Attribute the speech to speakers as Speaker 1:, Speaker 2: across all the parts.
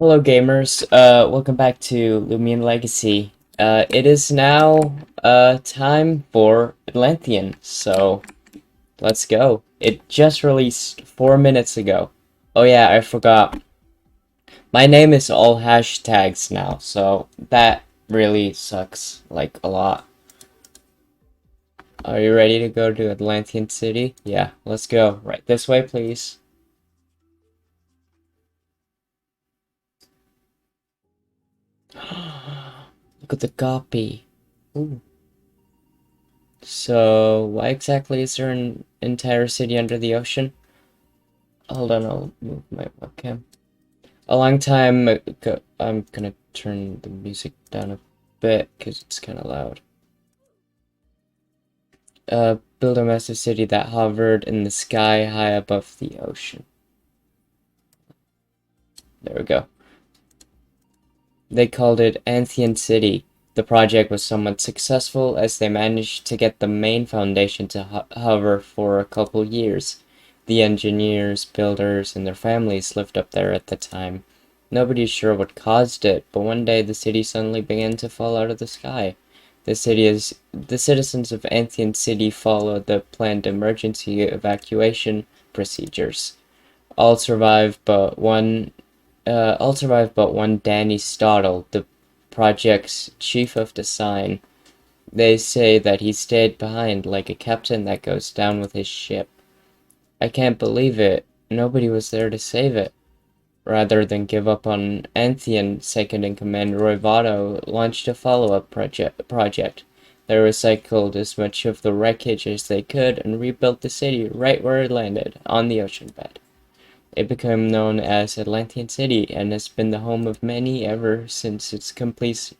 Speaker 1: Hello gamers, welcome back to Loomian Legacy. It is now, time for Atlantean, so let's go. It just released 4 minutes ago. Oh yeah, I forgot. My name is all hashtags now, so that really sucks, like, a lot. Are you ready to go to Atlantean City? Yeah, let's go. Right this way, please. Look at the copy. Ooh. So, why exactly is there an entire city under the ocean? Hold on, I'll move my webcam. A long time ago, I'm gonna turn the music down a bit because it's kind of loud. Build a massive city that hovered in the sky high above the ocean. There we go. They called it Atlantean City. The project was somewhat successful as they managed to get the main foundation to hover for a couple years. The engineers, builders, and their families lived up there at the time. Nobody's sure what caused it, but one day the city suddenly began to fall out of the sky. The citizens of Atlantean City followed the planned emergency evacuation procedures. All survived but one Danny Stottle, the project's chief of design. They say that he stayed behind like a captain that goes down with his ship. I can't believe it. Nobody was there to save it. Rather than give up on Anthian, second-in-command Roy Votto launched a follow-up project. They recycled as much of the wreckage as they could and rebuilt the city right where it landed, on the ocean bed. It became known as Atlantean City and has been the home of many ever since its completion.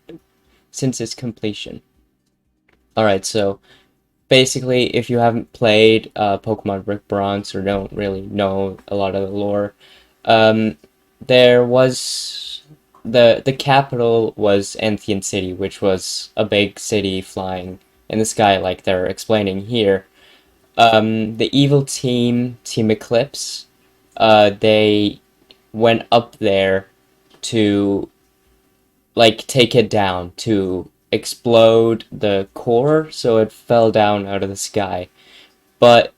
Speaker 1: Alright, so basically, if you haven't played Pokemon Brick Bronze or don't really know a lot of the lore, um, there was the capital was Atlantean City, which was a big city flying in the sky, like they're explaining here. The evil Team Eclipse, they went up there to like take it down to explode the core so it fell down out of the sky. But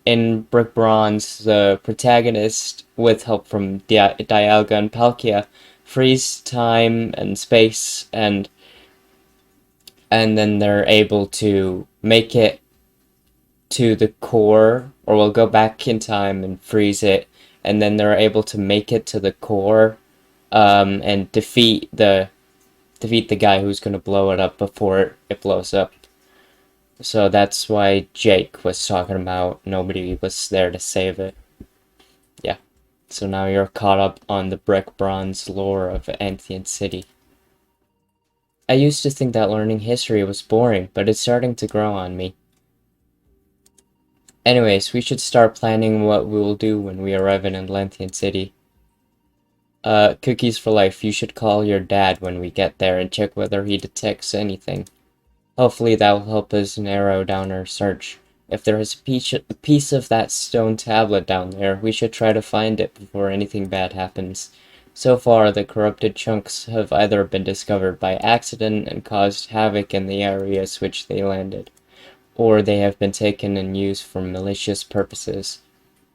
Speaker 1: in Brick Bronze, the protagonist, with help from Dialga and Palkia, freeze time and space, and then they're able to make it to the core, or we'll go back in time and freeze it, and then they're able to make it to the core, and defeat the guy who's gonna blow it up before it blows up. So that's why Jake was talking about nobody was there to save it. Yeah. So now you're caught up on the brick bronze lore of Atlantean City. I used to think that learning history was boring, but it's starting to grow on me. Anyways, we should start planning what we will do when we arrive in Atlantean City. Cookies for life. You should call your dad when we get there and check whether he detects anything. Hopefully that will help us narrow down our search. If there is a piece of that stone tablet down there, we should try to find it before anything bad happens. So far, the corrupted chunks have either been discovered by accident and caused havoc in the areas which they landed, or they have been taken and used for malicious purposes.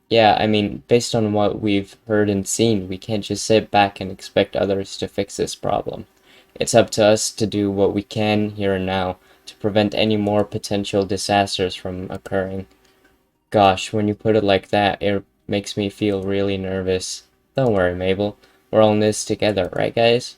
Speaker 1: Yeah, I mean, based on what we've heard and seen, we can't just sit back and expect others to fix this problem. It's up to us to do what we can here and now to prevent any more potential disasters from occurring. Gosh, when you put it like that, it makes me feel really nervous. Don't worry, Mabel. We're all in this together, right, guys?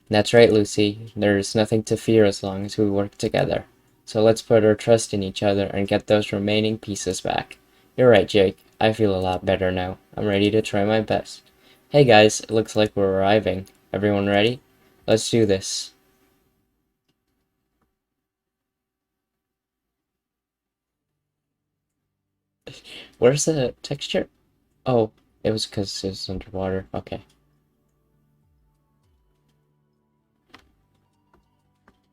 Speaker 1: That's right, Lucy. There's nothing to fear as long as we work together. So let's put our trust in each other and get those remaining pieces back. You're right, Jake. I feel a lot better now. I'm ready to try my best. Hey guys, it looks like we're arriving. Everyone ready? Let's do this. Where's the texture? Oh, it was because it's underwater. Okay.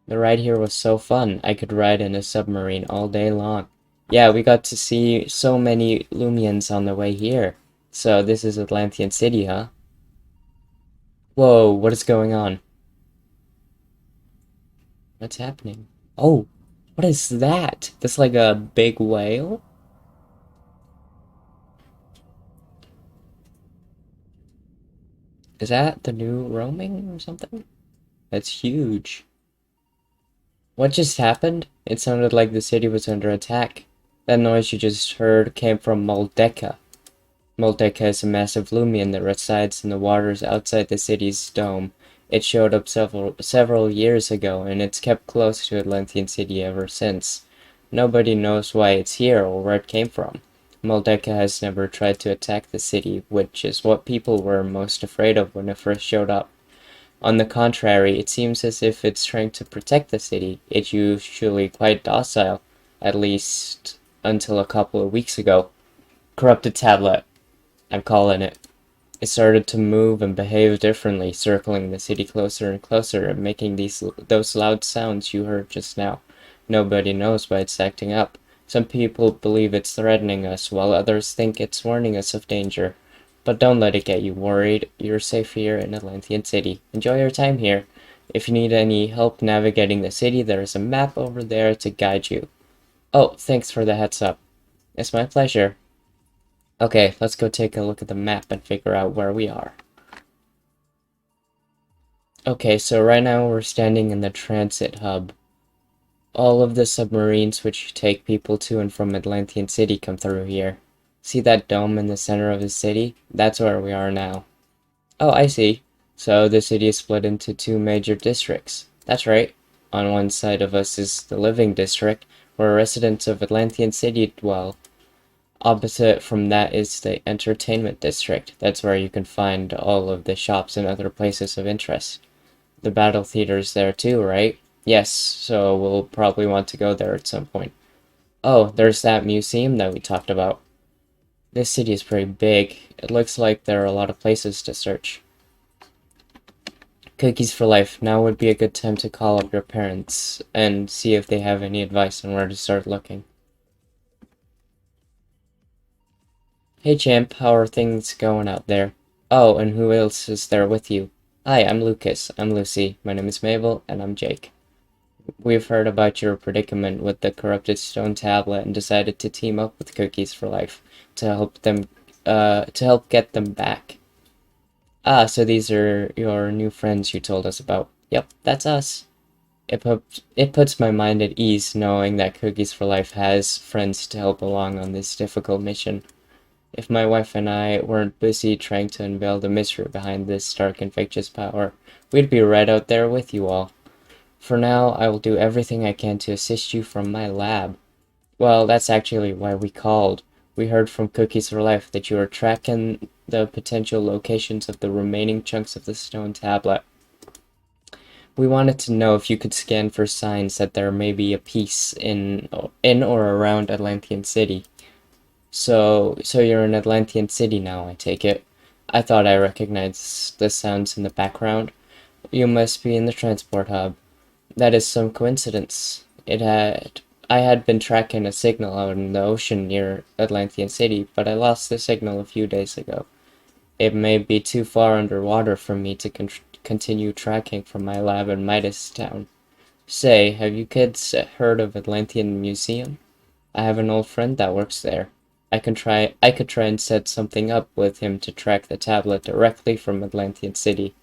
Speaker 1: The ride here was so fun. I could ride in a submarine all day long. Yeah, we got to see so many Loomians on the way here. So this is Atlantean City, huh? Whoa, what is going on? What's happening? Oh, what is that? That's like a big whale? Is that the new roaming or something? That's huge. What just happened? It sounded like the city was under attack. That noise you just heard came from Moldeka. Moldeka is a massive Loomian that resides in the waters outside the city's dome. It showed up several years ago, and it's kept close to Atlantean City ever since. Nobody knows why it's here or where it came from. Moldeka has never tried to attack the city, which is what people were most afraid of when it first showed up. On the contrary, it seems as if it's trying to protect the city. It's usually quite docile, at least until a couple of weeks ago. Corrupted tablet, I'm calling it. It started to move and behave differently, circling the city closer and closer and making those loud sounds you heard just now. Nobody knows why it's acting up. Some people believe it's threatening us, while others think it's warning us of danger. But don't let it get you worried. You're safe here in Atlantean City. Enjoy your time here. If you need any help navigating the city, there is a map over there to guide you. Oh, thanks for the heads up. It's my pleasure. Okay, let's go take a look at the map and figure out where we are. Okay, so right now we're standing in the transit hub. All of the submarines which take people to and from Atlantean City come through here. See that dome in the center of the city? That's where we are now. Oh, I see. So the city is split into two major districts. That's right. On one side of us is the living district, where residents of Atlantean City dwell. Opposite from that is the entertainment district. That's where you can find all of the shops and other places of interest. The battle theater's there too, right? Yes, so we'll probably want to go there at some point. Oh, there's that museum that we talked about. This city is pretty big. It looks like there are a lot of places to search. Cookies for life. Now would be a good time to call up your parents and see if they have any advice on where to start looking. Hey champ, how are things going out there? Oh, and who else is there with you? Hi, I'm Lucas. I'm Lucy. My name is Mabel, and I'm Jake. We've heard about your predicament with the corrupted stone tablet and decided to team up with Cookies for Life to help get them back. Ah, so these are your new friends you told us about. Yep, that's us. It puts my mind at ease knowing that Cookies for Life has friends to help along on this difficult mission. If my wife and I weren't busy trying to unveil the mystery behind this dark infectious power, we'd be right out there with you all. For now, I will do everything I can to assist you from my lab. Well, that's actually why we called. We heard from Cookies for Life that you are tracking the potential locations of the remaining chunks of the stone tablet. We wanted to know if you could scan for signs that there may be a piece in or around Atlantean City. So you're in Atlantean City now, I take it. I thought I recognized the sounds in the background. You must be in the transport hub. That is some coincidence. I had been tracking a signal out in the ocean near Atlantean City, but I lost the signal a few days ago. It may be too far underwater for me to continue tracking from my lab in Midas Town. Say, have you kids heard of Atlantean Museum? I have an old friend that works there. I could try and set something up with him to track the tablet directly from Atlantean City.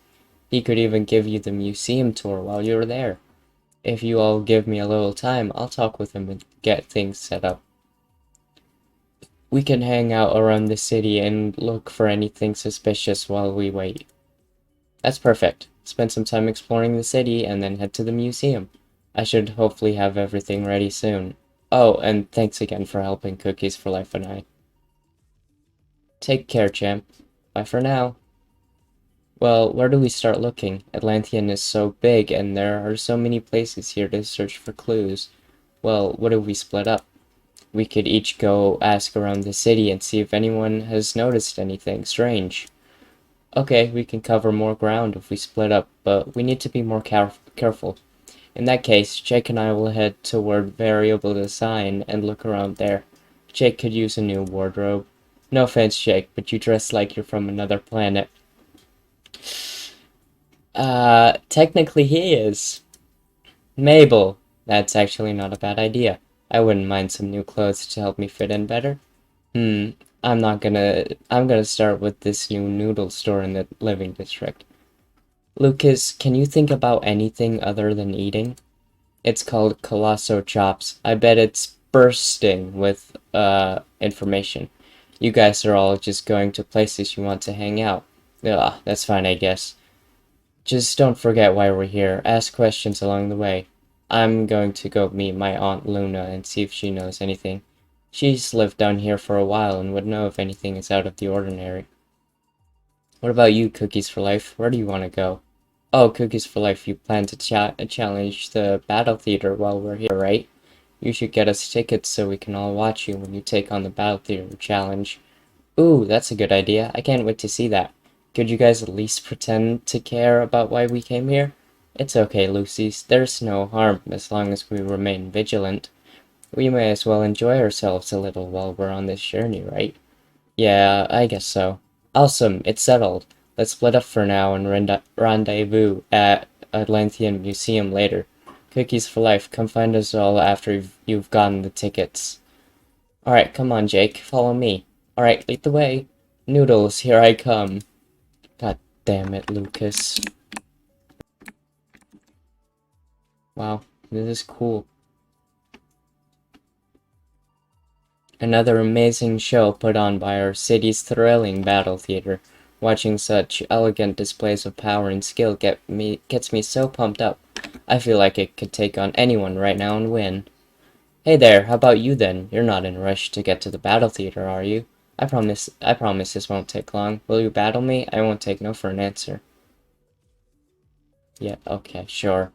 Speaker 1: He could even give you the museum tour while you're there. If you all give me a little time, I'll talk with him and get things set up. We can hang out around the city and look for anything suspicious while we wait. That's perfect. Spend some time exploring the city and then head to the museum. I should hopefully have everything ready soon. Oh, and thanks again for helping Cookies for Life and I. Take care, champ. Bye for now. Well, where do we start looking? Atlantean is so big, and there are so many places here to search for clues. Well, what if we split up? We could each go ask around the city and see if anyone has noticed anything strange. Okay, we can cover more ground if we split up, but we need to be more careful. In that case, Jake and I will head toward Variable Design and look around there. Jake could use a new wardrobe. No offense, Jake, but you dress like you're from another planet. Technically he is. Mabel. That's actually not a bad idea. I wouldn't mind some new clothes to help me fit in better. Hmm, I'm gonna start with this new noodle store in the living district. Lucas, can you think about anything other than eating? It's called Colosso Chops. I bet it's bursting with, information. You guys are all just going to places you want to hang out. Ugh, that's fine, I guess. Just don't forget why we're here. Ask questions along the way. I'm going to go meet my Aunt Luna and see if she knows anything. She's lived down here for a while and would know if anything is out of the ordinary. What about you, Cookies for Life? Where do you want to go? Oh, Cookies for Life, you plan to challenge the Battle Theater while we're here, right? You should get us tickets so we can all watch you when you take on the Battle Theater challenge. Ooh, that's a good idea. I can't wait to see that. Could you guys at least pretend to care about why we came here? It's okay, Lucy's. There's no harm as long as we remain vigilant. We may as well enjoy ourselves a little while we're on this journey, right? Yeah, I guess so. Awesome, it's settled. Let's split up for now and rendezvous at Atlantean Museum later. Cookies for Life, come find us all after you've gotten the tickets. Alright, come on, Jake, follow me. Alright, lead the way. Noodles, here I come. God damn it, Lucas. Wow, this is cool. Another amazing show put on by our city's thrilling battle theater. Watching such elegant displays of power and skill gets me so pumped up. I feel like it could take on anyone right now and win. Hey there, how about you then? You're not in a rush to get to the battle theater, are you? I promise this won't take long. Will you battle me? I won't take no for an answer. Yeah, okay, sure.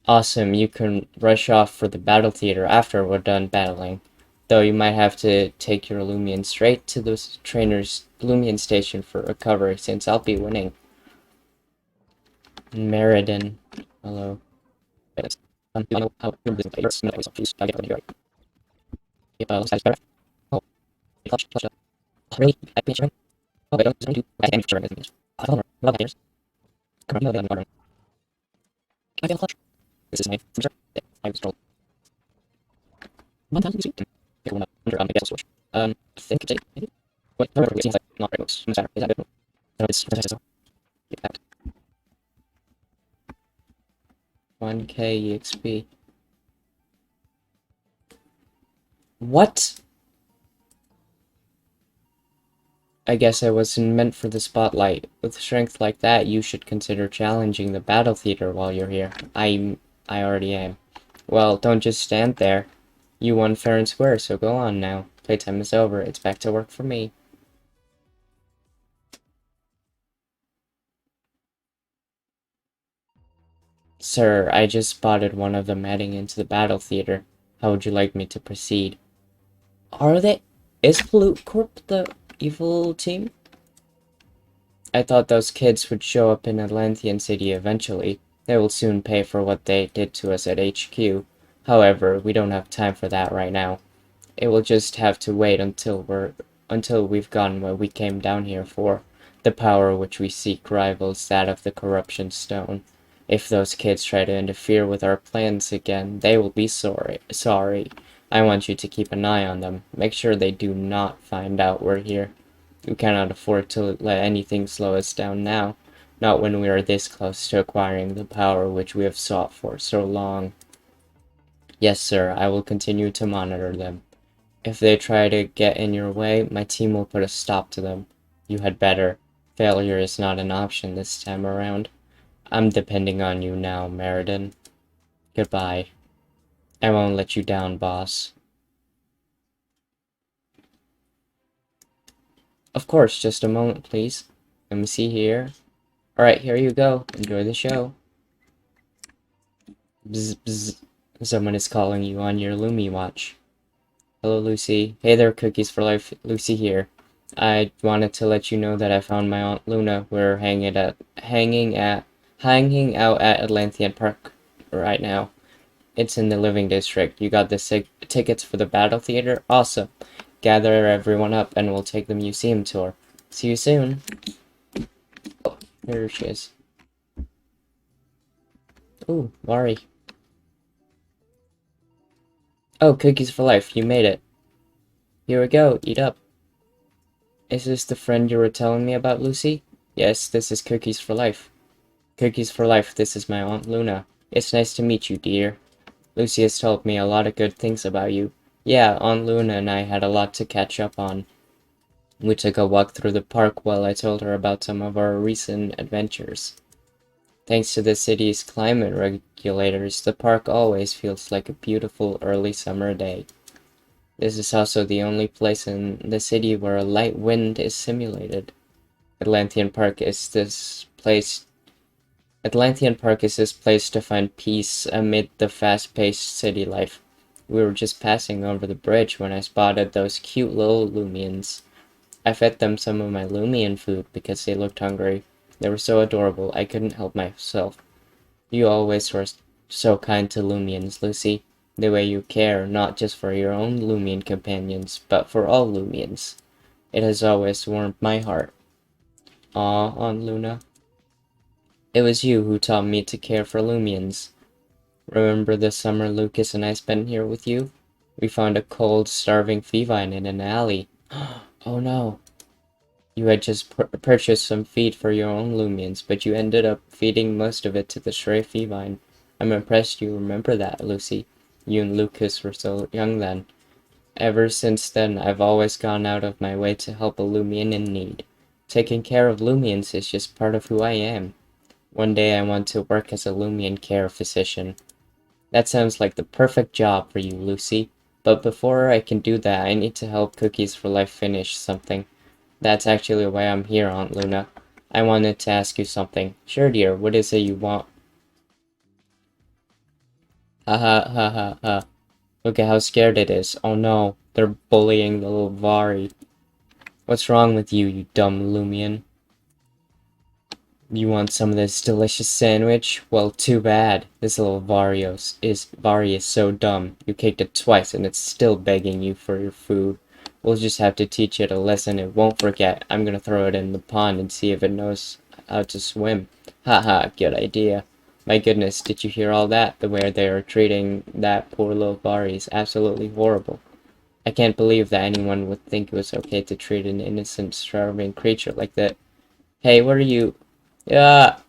Speaker 1: Awesome, you can rush off for the battle theater after we're done battling. Though you might have to take your Loomian straight to the trainer's Loomian station for recovery, since I'll be winning. Meriden. Hello. This is my I was told. One time you see under the switch. I think it's maybe. Wait, remember it seems like not very close. Is that it? No, it's so. Get back. 1k EXP. What? I guess I wasn't meant for the spotlight. With strength like that, you should consider challenging the battle theater while you're here. I already am. Well, don't just stand there. You won fair and square, so go on now. Playtime is over. It's back to work for me. Sir, I just spotted one of them heading into the battle theater. How would you like me to proceed? Are they? Is Pollute Corp the evil team? I thought those kids would show up in Atlantean City eventually. They will soon pay for what they did to us at HQ. However, we don't have time for that right now. It will just have to wait until we've gotten what we came down here for. The power which we seek rivals that of the corruption stone. If those kids try to interfere with our plans again, they will be sorry. I want you to keep an eye on them. Make sure they do not find out we're here. We cannot afford to let anything slow us down now, not when we are this close to acquiring the power which we have sought for so long. Yes, sir, I will continue to monitor them. If they try to get in your way, my team will put a stop to them. You had better. Failure is not an option this time around. I'm depending on you now, Meriden. Goodbye. I won't let you down, boss. Of course, just a moment, please. Let me see here. Alright, here you go. Enjoy the show. Bzz, bzz. Someone is calling you on your Lumi watch. Hello, Lucy. Hey there, Cookies for Life. Lucy here. I wanted to let you know that I found my Aunt Luna. We're hanging out at Atlantean Park right now. It's in the living district. You got the tickets for the battle theater? Awesome. Gather everyone up and we'll take the museum tour. See you soon. Oh, there she is. Ooh, Mari. Oh, cookies for life, you made it. Here we go, eat up. Is this the friend you were telling me about, Lucy? Yes, this is Cookies for Life. Cookies for Life, this is my Aunt Luna. It's nice to meet you, dear. Lucy has told me a lot of good things about you. Yeah, Aunt Luna and I had a lot to catch up on. We took a walk through the park while I told her about some of our recent adventures. Thanks to the city's climate regulators, the park always feels like a beautiful early summer day. This is also the only place in the city where a light wind is simulated. Atlantean Park is this place Atlantean Park is this place to find peace amid the fast-paced city life. We were just passing over the bridge when I spotted those cute little Loomians. I fed them some of my Loomian food because they looked hungry. They were so adorable, I couldn't help myself. You always were so kind to Loomians, Lucy. The way you care, not just for your own Loomian companions, but for all Loomians. It has always warmed my heart. Aw, Aunt Luna. It was you who taught me to care for Loomians. Remember the summer Lucas and I spent here with you? We found a cold, starving Fevine in an alley. Oh no. You had just purchased some feed for your own Loomians, but you ended up feeding most of it to the stray Fevine. I'm impressed you remember that, Lucy. You and Lucas were so young then. Ever since then, I've always gone out of my way to help a Loomian in need. Taking care of Loomians is just part of who I am. One day I want to work as a Loomian care physician. That sounds like the perfect job for you, Lucy. But before I can do that, I need to help Cookies for Life finish something. That's actually why I'm here, Aunt Luna. I wanted to ask you something. Sure, dear, what is it you want? Ha ha ha ha ha. Look at how scared it is. Oh no, they're bullying the little Vari. What's wrong with you, you dumb Loomian? You want some of this delicious sandwich? Well, too bad. This little Vari is so dumb. You kicked it twice and it's still begging you for your food. We'll just have to teach it a lesson it won't forget. I'm gonna throw it in the pond and see if it knows how to swim. Haha, good idea. My goodness, did you hear all that? The way they are treating that poor little Vari is absolutely horrible. I can't believe that anyone would think it was okay to treat an innocent, starving creature like that. Hey, what are you... Yeah.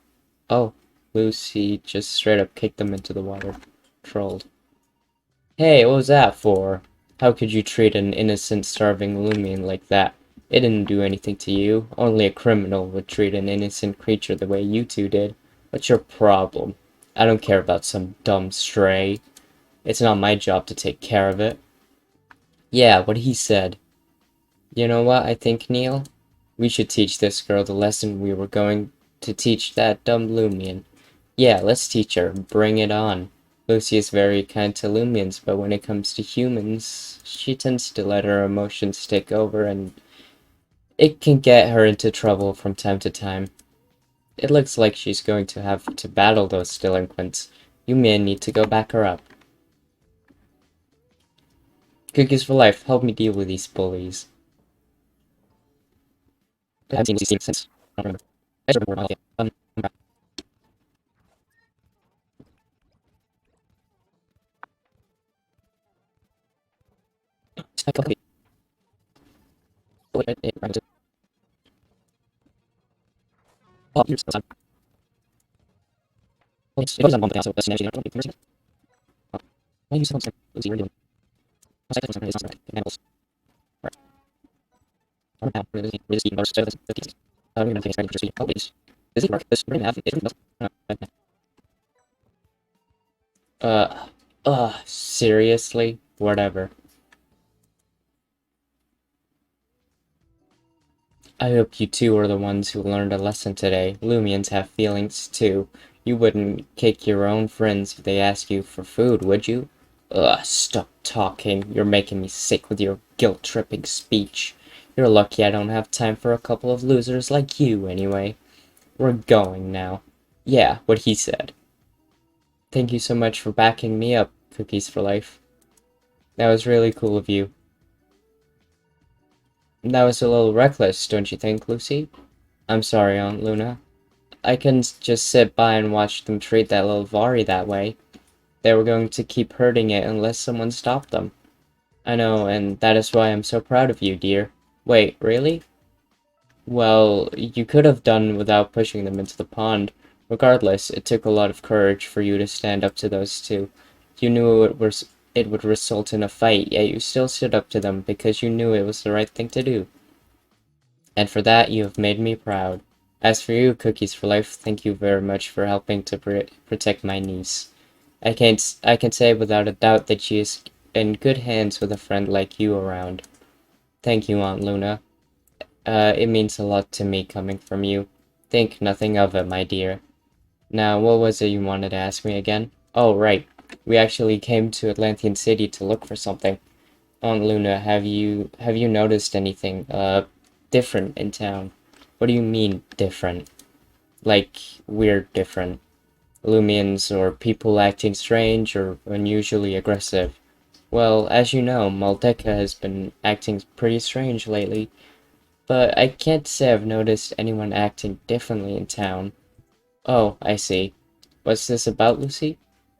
Speaker 1: Oh, Lucy just straight up kicked them into the water. Trolled. Hey, what was that for? How could you treat an innocent, starving Loomian like that? It didn't do anything to you. Only a criminal would treat an innocent creature the way you two did. What's your problem? I don't care about some dumb stray. It's not my job to take care of it. Yeah, what he said. You know what I think, Neil? We should teach this girl the lesson we were going to teach that dumb Loomian. Yeah, let's teach her. Bring it on. Lucy is very kind to Loomians, but when it comes to humans, she tends to let her emotions take over, and it can get her into trouble from time to time. It looks like she's going to have to battle those delinquents. You may need to go back her up. Cookies for Life, help me deal with these bullies. I haven't seen Lucy since. I don't remember. I just remember Oh, here's the it goes on one, but also a snatch. I don't think why you sound so Lucy, really? I was like, it's not animals. Right. I don't know. Really speaking about the pieces. I don't even think it's ready for oh, please. Does it work? This really have it really does. Seriously? Whatever. I hope you two are the ones who learned a lesson today. Loomians have feelings, too. You wouldn't kick your own friends if they ask you for food, would you? Ugh, stop talking. You're making me sick with your guilt-tripping speech. You're lucky I don't have time for a couple of losers like you, anyway. We're going now. Yeah, what he said. Thank you so much for backing me up, Cookies for Life. That was really cool of you. That was a little reckless, don't you think, Lucy? I'm sorry, Aunt Luna. I couldn't just sit by and watch them treat that little Vari that way. They were going to keep hurting it unless someone stopped them. I know, and that is why I'm so proud of you, dear. Wait, really? Well, you could have done without pushing them into the pond. Regardless, it took a lot of courage for you to stand up to those two. You knew it would result in a fight, yet you still stood up to them because you knew it was the right thing to do. And for that, you have made me proud. As for you, Cookies for Life, thank you very much for helping to protect my niece. I can say without a doubt that she is in good hands with a friend like you around. Thank you, Aunt Luna. It means a lot to me coming from you. Think nothing of it, my dear. Now, what was it you wanted to ask me again? Oh, right. We actually came to Atlantean City to look for something. Aunt Luna, have you noticed anything, different in town? What do you mean, different? Like, weird different? Loomians, or people acting strange or unusually aggressive? Well, as you know, Maldeka has been acting pretty strange lately, but I can't say I've noticed anyone acting differently in town. Oh, I see. What's this about, Lucy?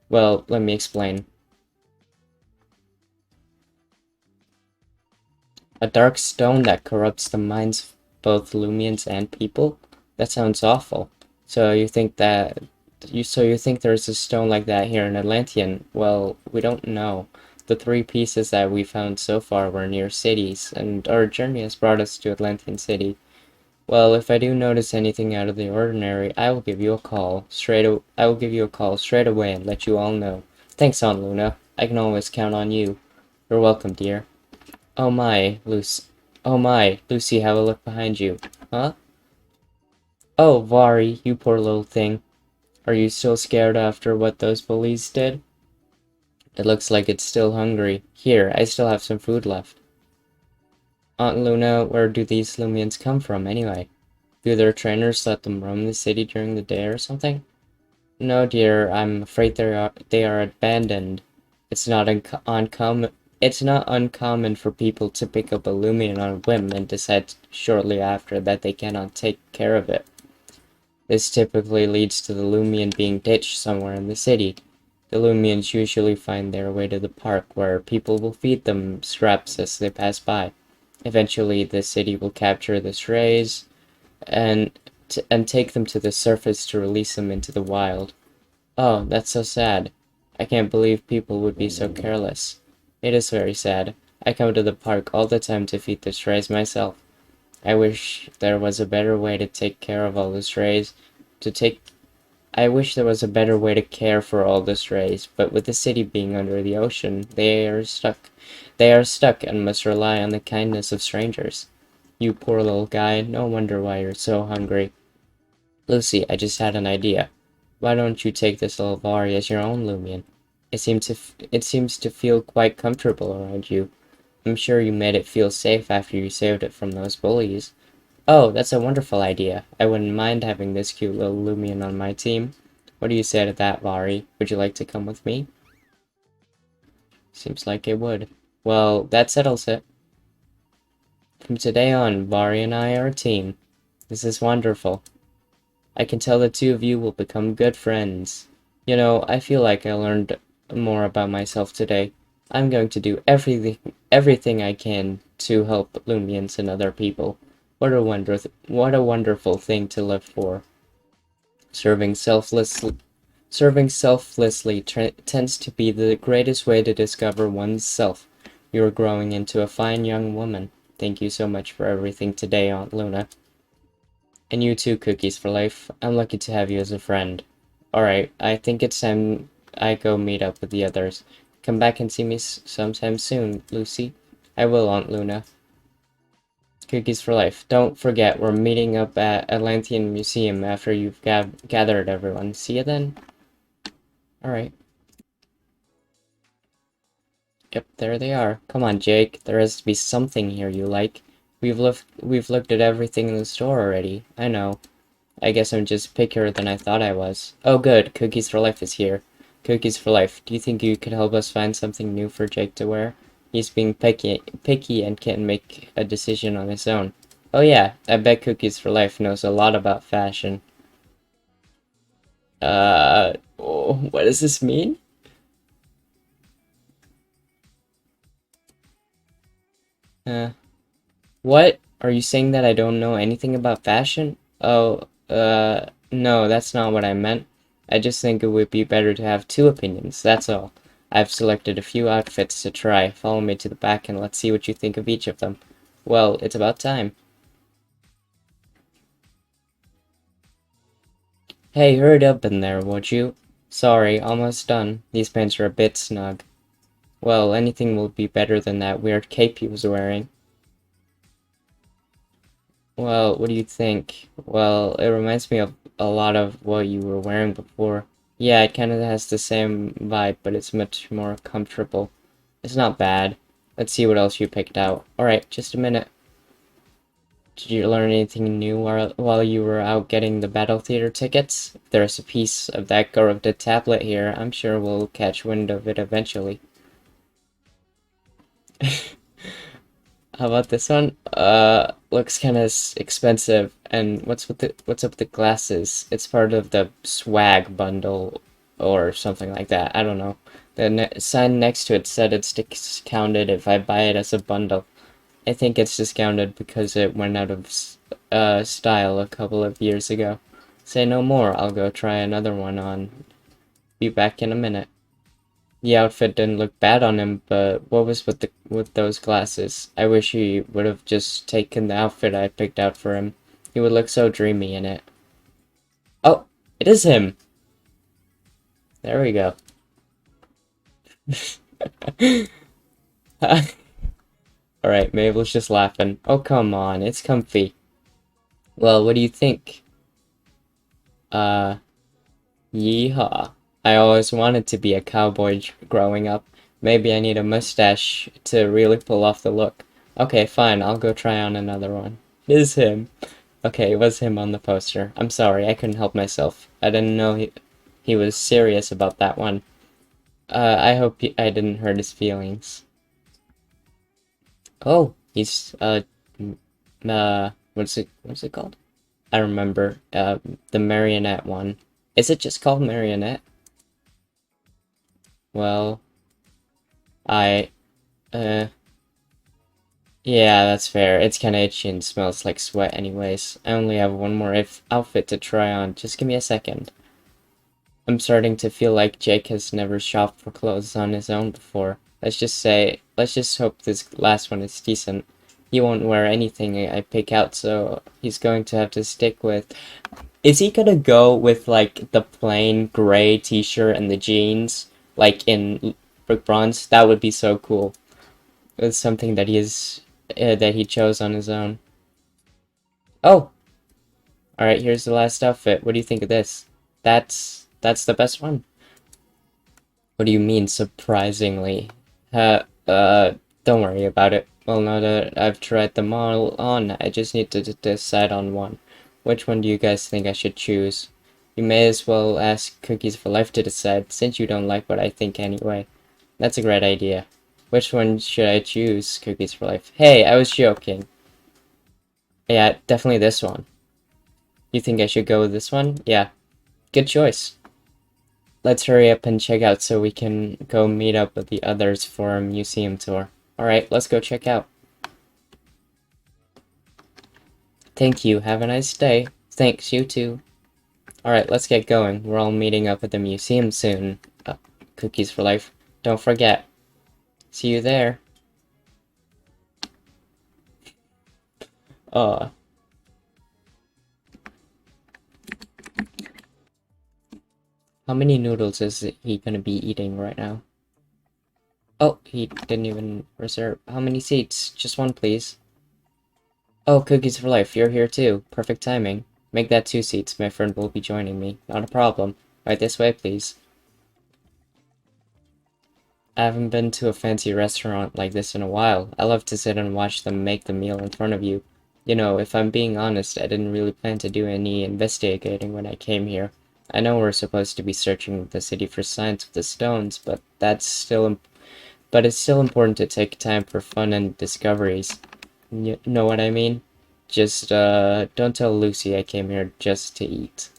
Speaker 1: Well, let me explain. A dark stone that corrupts the minds of both Loomians and people? That sounds awful. So you think there's a stone like that here in Atlantean? Well, we don't know. The three pieces that we found so far were near cities, and our journey has brought us to Atlantean City. Well, if I do notice anything out of the ordinary, I will give you a call straight away and let you all know. Thanks, Aunt Luna. I can always count on you. You're welcome, dear. Oh my, Lucy. Oh my, Lucy, have a look behind you. Huh? Oh, Vari, you poor little thing. Are you still scared after what those bullies did? It looks like it's still hungry. Here, I still have some food left. Aunt Luna, where do these Loomians come from, anyway? Do their trainers let them roam the city during the day or something? No, dear, I'm afraid they are abandoned. It's not uncommon. It's not uncommon for people to pick up a Loomian on a whim and decide shortly after that they cannot take care of it. This typically leads to the Loomian being ditched somewhere in the city. The Loomians usually find their way to the park, where people will feed them scraps as they pass by. Eventually, the city will capture the strays and take them to the surface to release them into the wild. Oh, that's so sad. I can't believe people would be so careless. It is very sad. I come to the park all the time to feed the strays myself. I wish there was a better way to take care of all the strays. To take I wish there was a better way to care for all the strays, but with the city being under the ocean, they are stuck. They are stuck and must rely on the kindness of strangers. You poor little guy, no wonder why you're so hungry. Lucy, I just had an idea. Why don't you take this little Vari as your own Loomian? It seems to feel quite comfortable around you. I'm sure you made it feel safe after you saved it from those bullies. Oh, that's a wonderful idea. I wouldn't mind having this cute little Loomian on my team. What do you say to that, Vari? Would you like to come with me? Seems like it would. Well, that settles it. From today on, Vari and I are a team. This is wonderful. I can tell the two of you will become good friends. You know, I feel like I learned more about myself today. I'm going to do everything I can to help Loomians and other people. What a wonderful thing to live for. Serving selflessly tends to be the greatest way to discover one's self. You are growing into a fine young woman. Thank you so much for everything today, Aunt Luna. And you too, Cookies for Life. I'm lucky to have you as a friend. Alright, I think it's time I go meet up with the others. Come back and see me sometime soon, Lucy. I will, Aunt Luna. Cookies for Life. Don't forget, we're meeting up at Atlantean Museum after you've gathered everyone. See you then? Alright. Yep, there they are. Come on, Jake. There has to be something here you like. We've looked at everything in the store already. I know. I guess I'm just pickier than I thought I was. Oh good, Cookies for Life is here. Cookies for Life, do you think you could help us find something new for Jake to wear? He's being picky and can't make a decision on his own. Oh yeah, I bet Cookies for Life knows a lot about fashion. Oh, what does this mean? Uh, what? Are you saying that I don't know anything about fashion? Oh, no, that's not what I meant. I just think it would be better to have two opinions, that's all. I've selected a few outfits to try. Follow me to the back and let's see what you think of each of them. Well, it's about time. Hey, hurry up in there, would you? Sorry, almost done. These pants are a bit snug. Well, anything will be better than that weird cape he was wearing. Well, what do you think? Well, it reminds me of a lot of what you were wearing before. Yeah, it kind of has the same vibe, but it's much more comfortable. It's not bad. Let's see what else you picked out. Alright, just a minute. Did you learn anything new while you were out getting the battle theater tickets? If there's a piece of that corrupted tablet here, I'm sure we'll catch wind of it eventually. How about this one? Looks kind of expensive. And what's up with the glasses? It's part of the swag bundle or something like that. I don't know. The sign next to it said it's discounted if I buy it as a bundle. I think it's discounted because it went out of style a couple of years ago. Say no more. I'll go try another one on. Be back in a minute. The outfit didn't look bad on him, but what was with those glasses? I wish he would have just taken the outfit I picked out for him. He would look so dreamy in it. Oh, it is him! There we go. Alright, Mabel's just laughing. Oh, come on, it's comfy. Well, what do you think? Uh, Yeehaw. I always wanted to be a cowboy growing up. Maybe I need a mustache to really pull off the look. Okay, fine, I'll go try on another one. It is him. Okay, it was him on the poster. I'm sorry, I couldn't help myself. I didn't know he was serious about that one. I hope I didn't hurt his feelings. Oh, he's, what's it called? I remember, the marionette one. Is it just called marionette? Well, I, uh, yeah, that's fair. It's kinda itchy and smells like sweat anyways. I only have one more outfit to try on. Just give me a second. I'm starting to feel like Jake has never shopped for clothes on his own before. Let's just hope this last one is decent. He won't wear anything I pick out, so he's going to have to stick with... Is he gonna go with, like, the plain gray t-shirt and the jeans, like in Brick Bronze? That would be so cool. It's something that that he chose on his own. Oh! Alright, here's the last outfit. What do you think of this? That's the best one. What do you mean, surprisingly? Don't worry about it. Well, now that I've tried them all on, I just need to decide on one. Which one do you guys think I should choose? You may as well ask Cookies for Life to decide, since you don't like what I think anyway. That's a great idea. Which one should I choose, Cookies for Life? Hey, I was joking. Yeah, definitely this one. You think I should go with this one? Yeah, good choice. Let's hurry up and check out so we can go meet up with the others for a museum tour. Alright, let's go check out. Thank you, have a nice day. Thanks, you too. Alright, let's get going. We're all meeting up at the museum soon. Cookies for Life. Don't forget. See you there. How many noodles is he gonna be eating right now? Oh, he didn't even reserve. How many seats? Just one, please. Oh, Cookies for Life, you're here too. Perfect timing. Make that 2 seats. My friend will be joining me. Not a problem. Right this way, please. I haven't been to a fancy restaurant like this in a while. I love to sit and watch them make the meal in front of you. You know, if I'm being honest, I didn't really plan to do any investigating when I came here. I know we're supposed to be searching the city for signs of the stones, but it's still important to take time for fun and discoveries. You know what I mean? Just, don't tell Lucy I came here just to eat.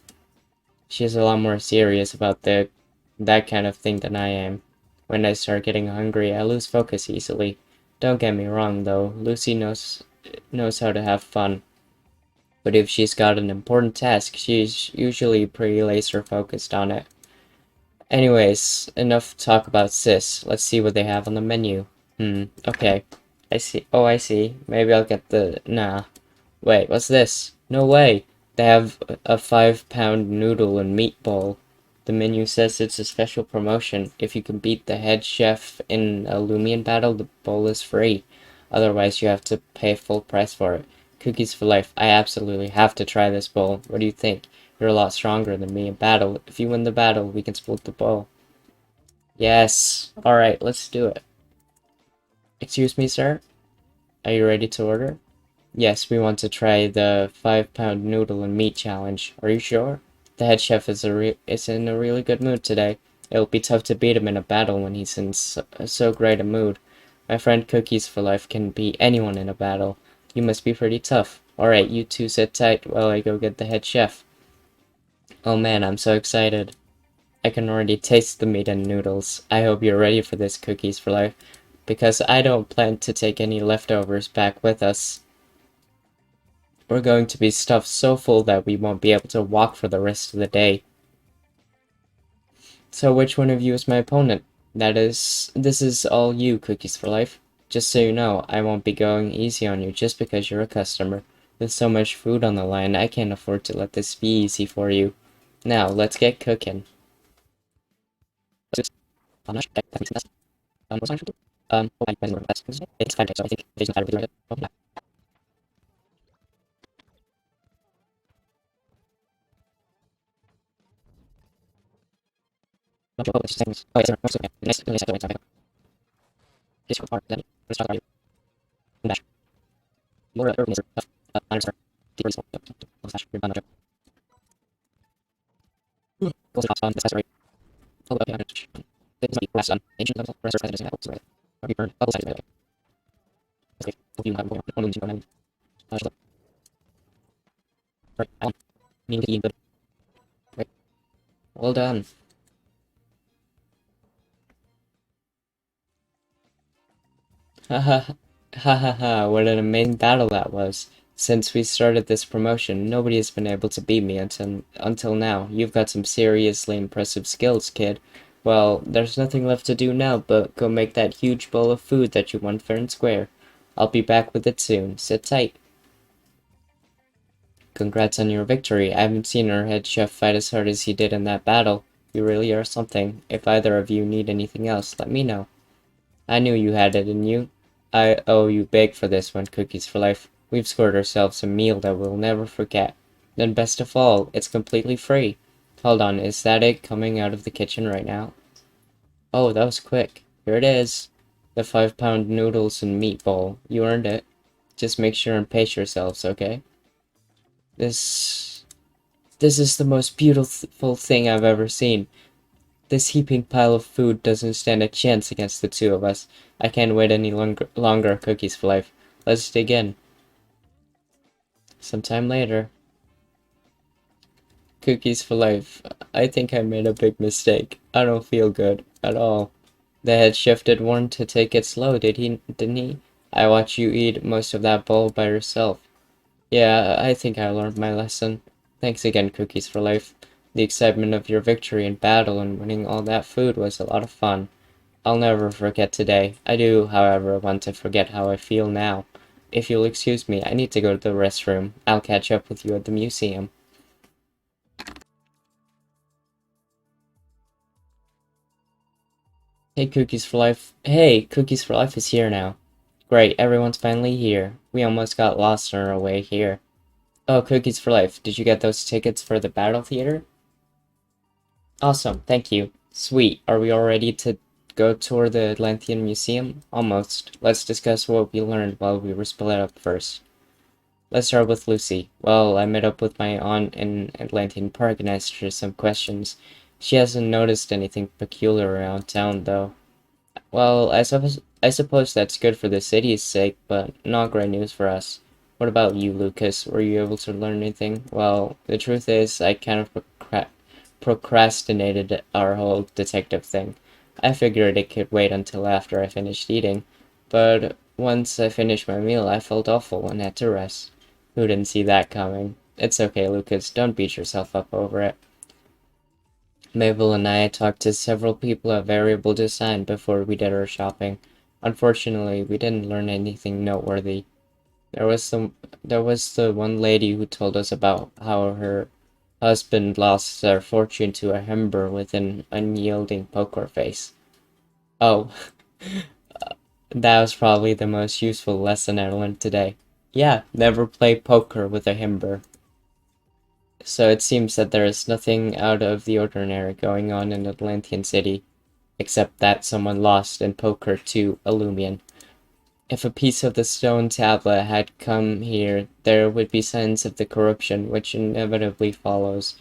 Speaker 1: She's a lot more serious about that kind of thing than I am. When I start getting hungry, I lose focus easily. Don't get me wrong, though. Lucy knows how to have fun. But if she's got an important task, she's usually pretty laser focused on it. Anyways, enough talk about Sis. Let's see what they have on the menu. Okay. I see. Oh, I see. Maybe I'll get the... Nah. Wait, what's this? No way! They have a 5-pound noodle and meatball. The menu says it's a special promotion. If you can beat the head chef in a Loomian battle, the bowl is free. Otherwise, you have to pay full price for it. Cookies for life. I absolutely have to try this bowl. What do you think? You're a lot stronger than me in battle. If you win the battle, we can split the bowl. Yes. Alright, let's do it. Excuse me, sir? Are you ready to order? Yes, we want to try the 5-pound noodle and meat challenge. Are you sure? The head chef is in a really good mood today. It'll be tough to beat him in a battle when he's in so great a mood. My friend Cookies for Life can beat anyone in a battle. You must be pretty tough. Alright, you two sit tight while I go get the head chef. Oh man, I'm so excited. I can already taste the meat and noodles. I hope you're ready for this, Cookies for Life, because I don't plan to take any leftovers back with us. We're going to be stuffed so full that we won't be able to walk for the rest of the day. So which one of you is my opponent? This is all you, Cookies for Life. Just so you know, I won't be going easy on you just because you're a customer. With so much food on the line, I can't afford to let this be easy for you. Now, let's get cooking. It's fine, so I think there's no matter with it. Well done. Ha ha ha ha, what an amazing battle that was. Since we started this promotion, nobody has been able to beat me until now. You've got some seriously impressive skills, kid. Well, there's nothing left to do now but go make that huge bowl of food that you won fair and square. I'll be back with it soon. Sit tight. Congrats on your victory. I haven't seen our head chef fight as hard as he did in that battle. You really are something. If either of you need anything else, let me know. I knew you had it in you. I owe you big for this one, Cookies for Life. We've scored ourselves a meal that we'll never forget. And best of all, it's completely free. Hold on, is that it coming out of the kitchen right now? Oh, that was quick. Here it is. The 5-pound noodles and meatball. You earned it. Just make sure and pace yourselves, okay? This is the most beautiful thing I've ever seen. This heaping pile of food doesn't stand a chance against the two of us. I can't wait any longer, Cookies for Life. Let's dig in. Sometime later. Cookies for Life. I think I made a big mistake. I don't feel good at all. The head chef did warn to take it slow, didn't he? I watched you eat most of that bowl by yourself. Yeah, I think I learned my lesson. Thanks again, Cookies for Life. The excitement of your victory in battle and winning all that food was a lot of fun. I'll never forget today. I do, however, want to forget how I feel now. If you'll excuse me, I need to go to the restroom. I'll catch up with you at the museum. Hey, Cookies for Life. Hey, Cookies for Life is here now. Great, everyone's finally here. We almost got lost on our way here. Oh, Cookies for Life, did you get those tickets for the Battle Theater? Awesome, thank you. Sweet, are we all ready to go tour the Atlantean Museum? Almost. Let's discuss what we learned while we were split up first. Let's start with Lucy. Well, I met up with my aunt in Atlantean Park and asked her some questions. She hasn't noticed anything peculiar around town, though. Well, I suppose that's good for the city's sake, but not great news for us. What about you, Lucas? Were you able to learn anything? Well, the truth is, I kind of procrastinated our whole detective thing. I figured it could wait until after I finished eating, but once I finished my meal, I felt awful and had to rest. Who didn't see that coming? It's okay, Lucas. Don't beat yourself up over it. Mabel and I talked to several people at Variable Design before we did our shopping. Unfortunately, we didn't learn anything noteworthy. There was some there was the one lady who told us about how her husband lost their fortune to a hember with an unyielding poker face. Oh, that was probably the most useful lesson I learned today. Yeah, never play poker with a hember. So it seems that there is nothing out of the ordinary going on in Atlantean City, except that someone lost in poker to a Loomian. If a piece of the stone tablet had come here, there would be signs of the corruption which inevitably follows.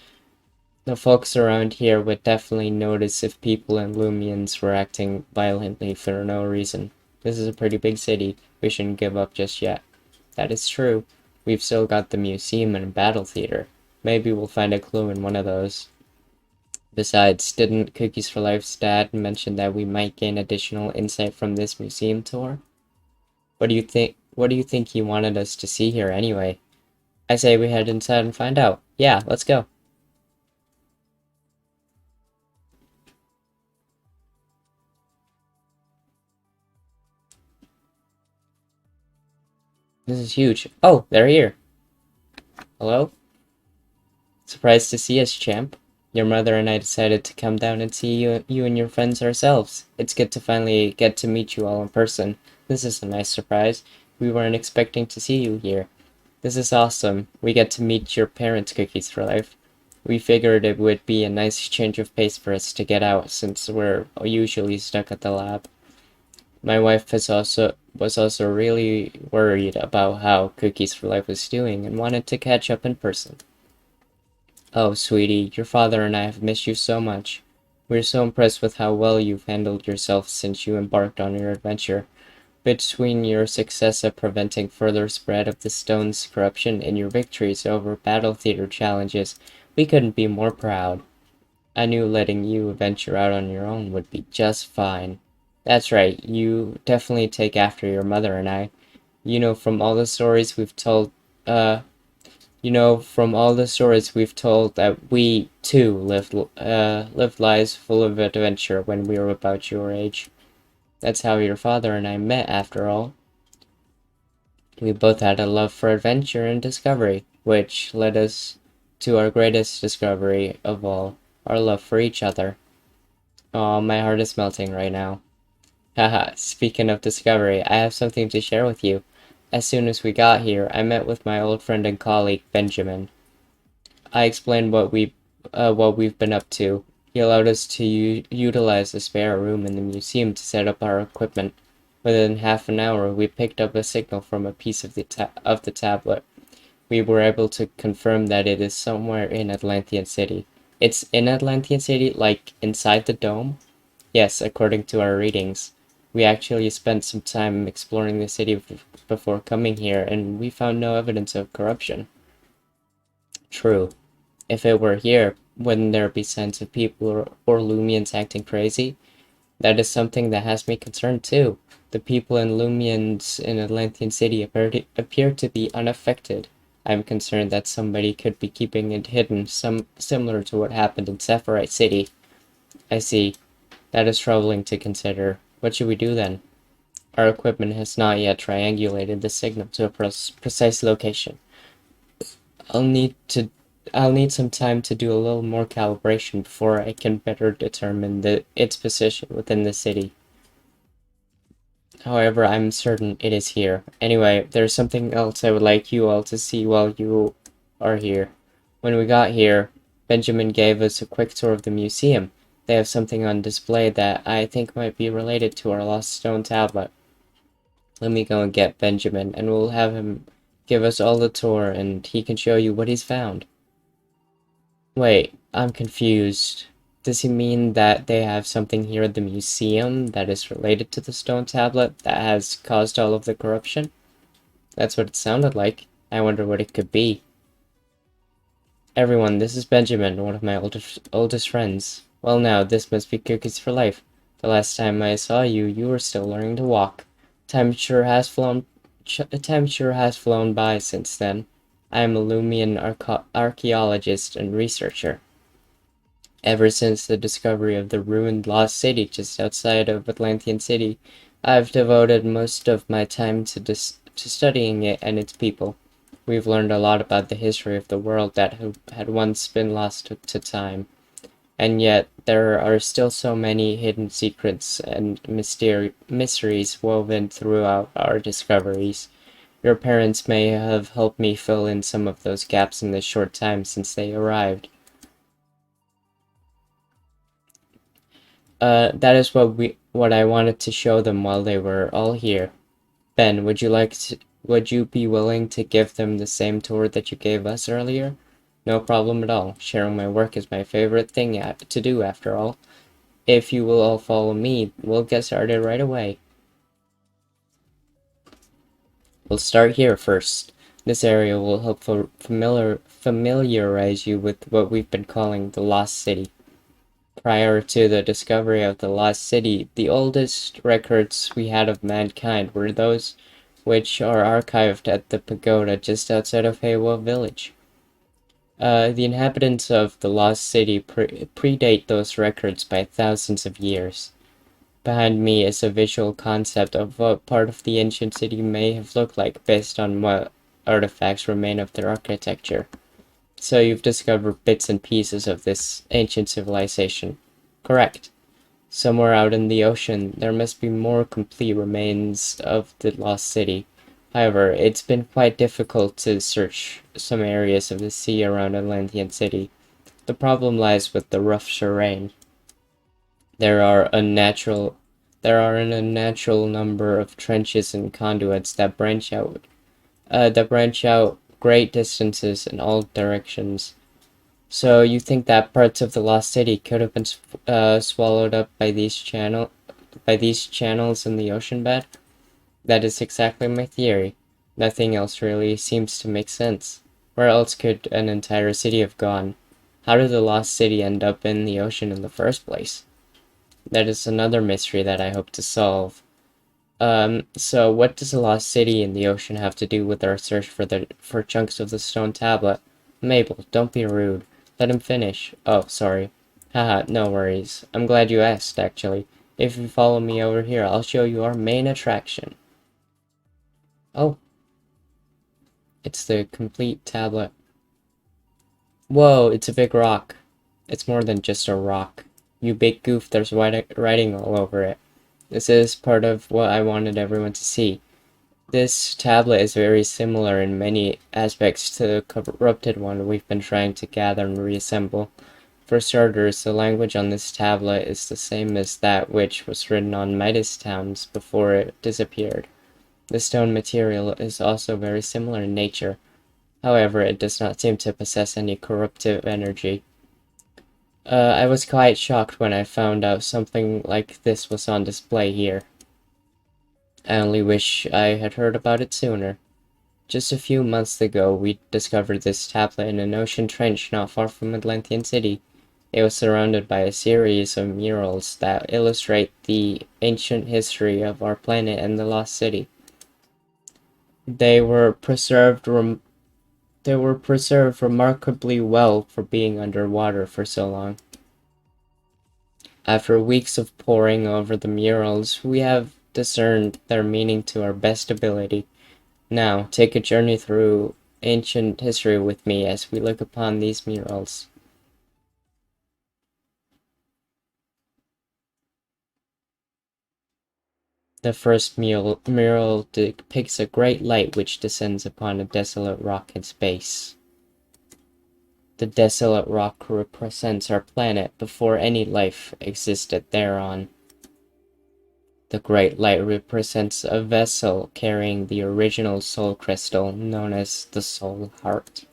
Speaker 1: The folks around here would definitely notice if people and Loomians were acting violently for no reason. This is a pretty big city. We shouldn't give up just yet. That is true. We've still got the museum and battle theater. Maybe we'll find a clue in one of those. Besides, didn't Cookies for Life's dad mention that we might gain additional insight from this museum tour? What do you think he wanted us to see here anyway? I say we head inside and find out. Yeah, let's go. This is huge. Oh, they're here. Hello? Surprised to see us, champ. Your mother and I decided to come down and see you and your friends ourselves. It's good to finally get to meet you all in person. This is a nice surprise. We weren't expecting to see you here. This is awesome. We get to meet your parents, Cookies for Life. We figured it would be a nice change of pace for us to get out since we're usually stuck at the lab. My wife was also really worried about how Cookies for Life was doing and wanted to catch up in person. Oh, sweetie, your father and I have missed you so much. We're so impressed with how well you've handled yourself since you embarked on your adventure. Between your success at preventing further spread of the stone's corruption and your victories over battle theater challenges, we couldn't be more proud. I knew letting you venture out on your own would be just fine. That's right, you definitely take after your mother and I. You know from all the stories we've told, uh, from all the stories we've told that we, too, lived lives full of adventure when we were about your age. That's how your father and I met, after all. We both had a love for adventure and discovery, which led us to our greatest discovery of all, our love for each other. Oh, my heart is melting right now. Haha, speaking of discovery, I have something to share with you. As soon as we got here, I met with my old friend and colleague, Benjamin. I explained what we've been up to. He allowed us to utilize the spare room in the museum to set up our equipment. Within half an hour, we picked up a signal from a piece of the tablet. We were able to confirm that it is somewhere in Atlantean City. It's in Atlantean City, like inside the dome? Yes, according to our readings. We actually spent some time exploring the city before coming here, and we found no evidence of corruption. True. If it were here, wouldn't there be signs of people or Loomians acting crazy? That is something that has me concerned too. The people and Loomians in Atlantean City appear to be unaffected. I'm concerned that somebody could be keeping it hidden, similar to what happened in Sephirite City. I see. That is troubling to consider. What should we do then? Our equipment has not yet triangulated the signal to a precise location. I'll need to I'll need some time to do a little more calibration before I can better determine its position within the city. However, I'm certain it is here. Anyway, there's something else I would like you all to see while you are here. When we got here, Benjamin gave us a quick tour of the museum. They have something on display that I think might be related to our lost stone tablet. Let me go and get Benjamin, and we'll have him give us all the tour, and he can show you what he's found. Wait, I'm confused. Does he mean that they have something here at the museum that is related to the stone tablet that has caused all of the corruption? That's what it sounded like. I wonder what it could be. Everyone, this is Benjamin, one of my oldest friends. Well now, this must be Cookies for Life. The last time I saw you, you were still learning to walk. Time sure has flown by since then. I am a Loomian archaeologist and researcher. Ever since the discovery of the ruined lost city just outside of Atlantean City, I've devoted most of my time to studying it and its people. We've learned a lot about the history of the world that had once been lost to time, and yet there are still so many hidden secrets and mysteries woven throughout our discoveries. Your parents may have helped me fill in some of those gaps in the short time since they arrived. That is what I wanted to show them while they were all here. Ben, would you be willing to give them the same tour that you gave us earlier? No problem at all. Sharing my work is my favorite thing to do after all. If you will all follow me, we'll get started right away. We'll start here first. This area will help familiarize you with what we've been calling the Lost City. Prior to the discovery of the Lost City, the oldest records we had of mankind were those which are archived at the pagoda just outside of Heiwa village. The inhabitants of the Lost City predate those records by thousands of years. Behind me is a visual concept of what part of the ancient city may have looked like based on what artifacts remain of their architecture. So you've discovered bits and pieces of this ancient civilization. Correct. Somewhere out in the ocean, there must be more complete remains of the lost city. However, it's been quite difficult to search some areas of the sea around Atlantean City. The problem lies with the rough terrain. There are an unnatural number of trenches and conduits that branch out great distances in all directions. So you think that parts of the lost city could have been swallowed up by these channels in the ocean bed? That is exactly my theory. Nothing else really seems to make sense. Where else could an entire city have gone? How did the lost city end up in the ocean in the first place? That is another mystery that I hope to solve. So what does the lost city in the ocean have to do with our search for chunks of the stone tablet? Mabel, don't be rude. Let him finish. Oh, sorry. Haha, no worries. I'm glad you asked, actually. If you follow me over here, I'll show you our main attraction. Oh, it's the complete tablet. Whoa, it's a big rock. It's more than just a rock. You big goof, there's writing all over it. This is part of what I wanted everyone to see. This tablet is very similar in many aspects to the corrupted one we've been trying to gather and reassemble. For starters, the language on this tablet is the same as that which was written on Midas towns before it disappeared. The stone material is also very similar in nature. However, it does not seem to possess any corruptive energy. I was quite shocked when I found out something like this was on display here. I only wish I had heard about it sooner. Just a few months ago, we discovered this tablet in an ocean trench not far from Atlantean City. It was surrounded by a series of murals that illustrate the ancient history of our planet and the lost city. They were preserved remarkably well for being underwater for so long. After weeks of poring over the murals, we have discerned their meaning to our best ability. Now, take a journey through ancient history with me as we look upon these murals. The first mural depicts a great light which descends upon a desolate rock in space. The desolate rock represents our planet before any life existed thereon. The great light represents a vessel carrying the original soul crystal known as the soul heart.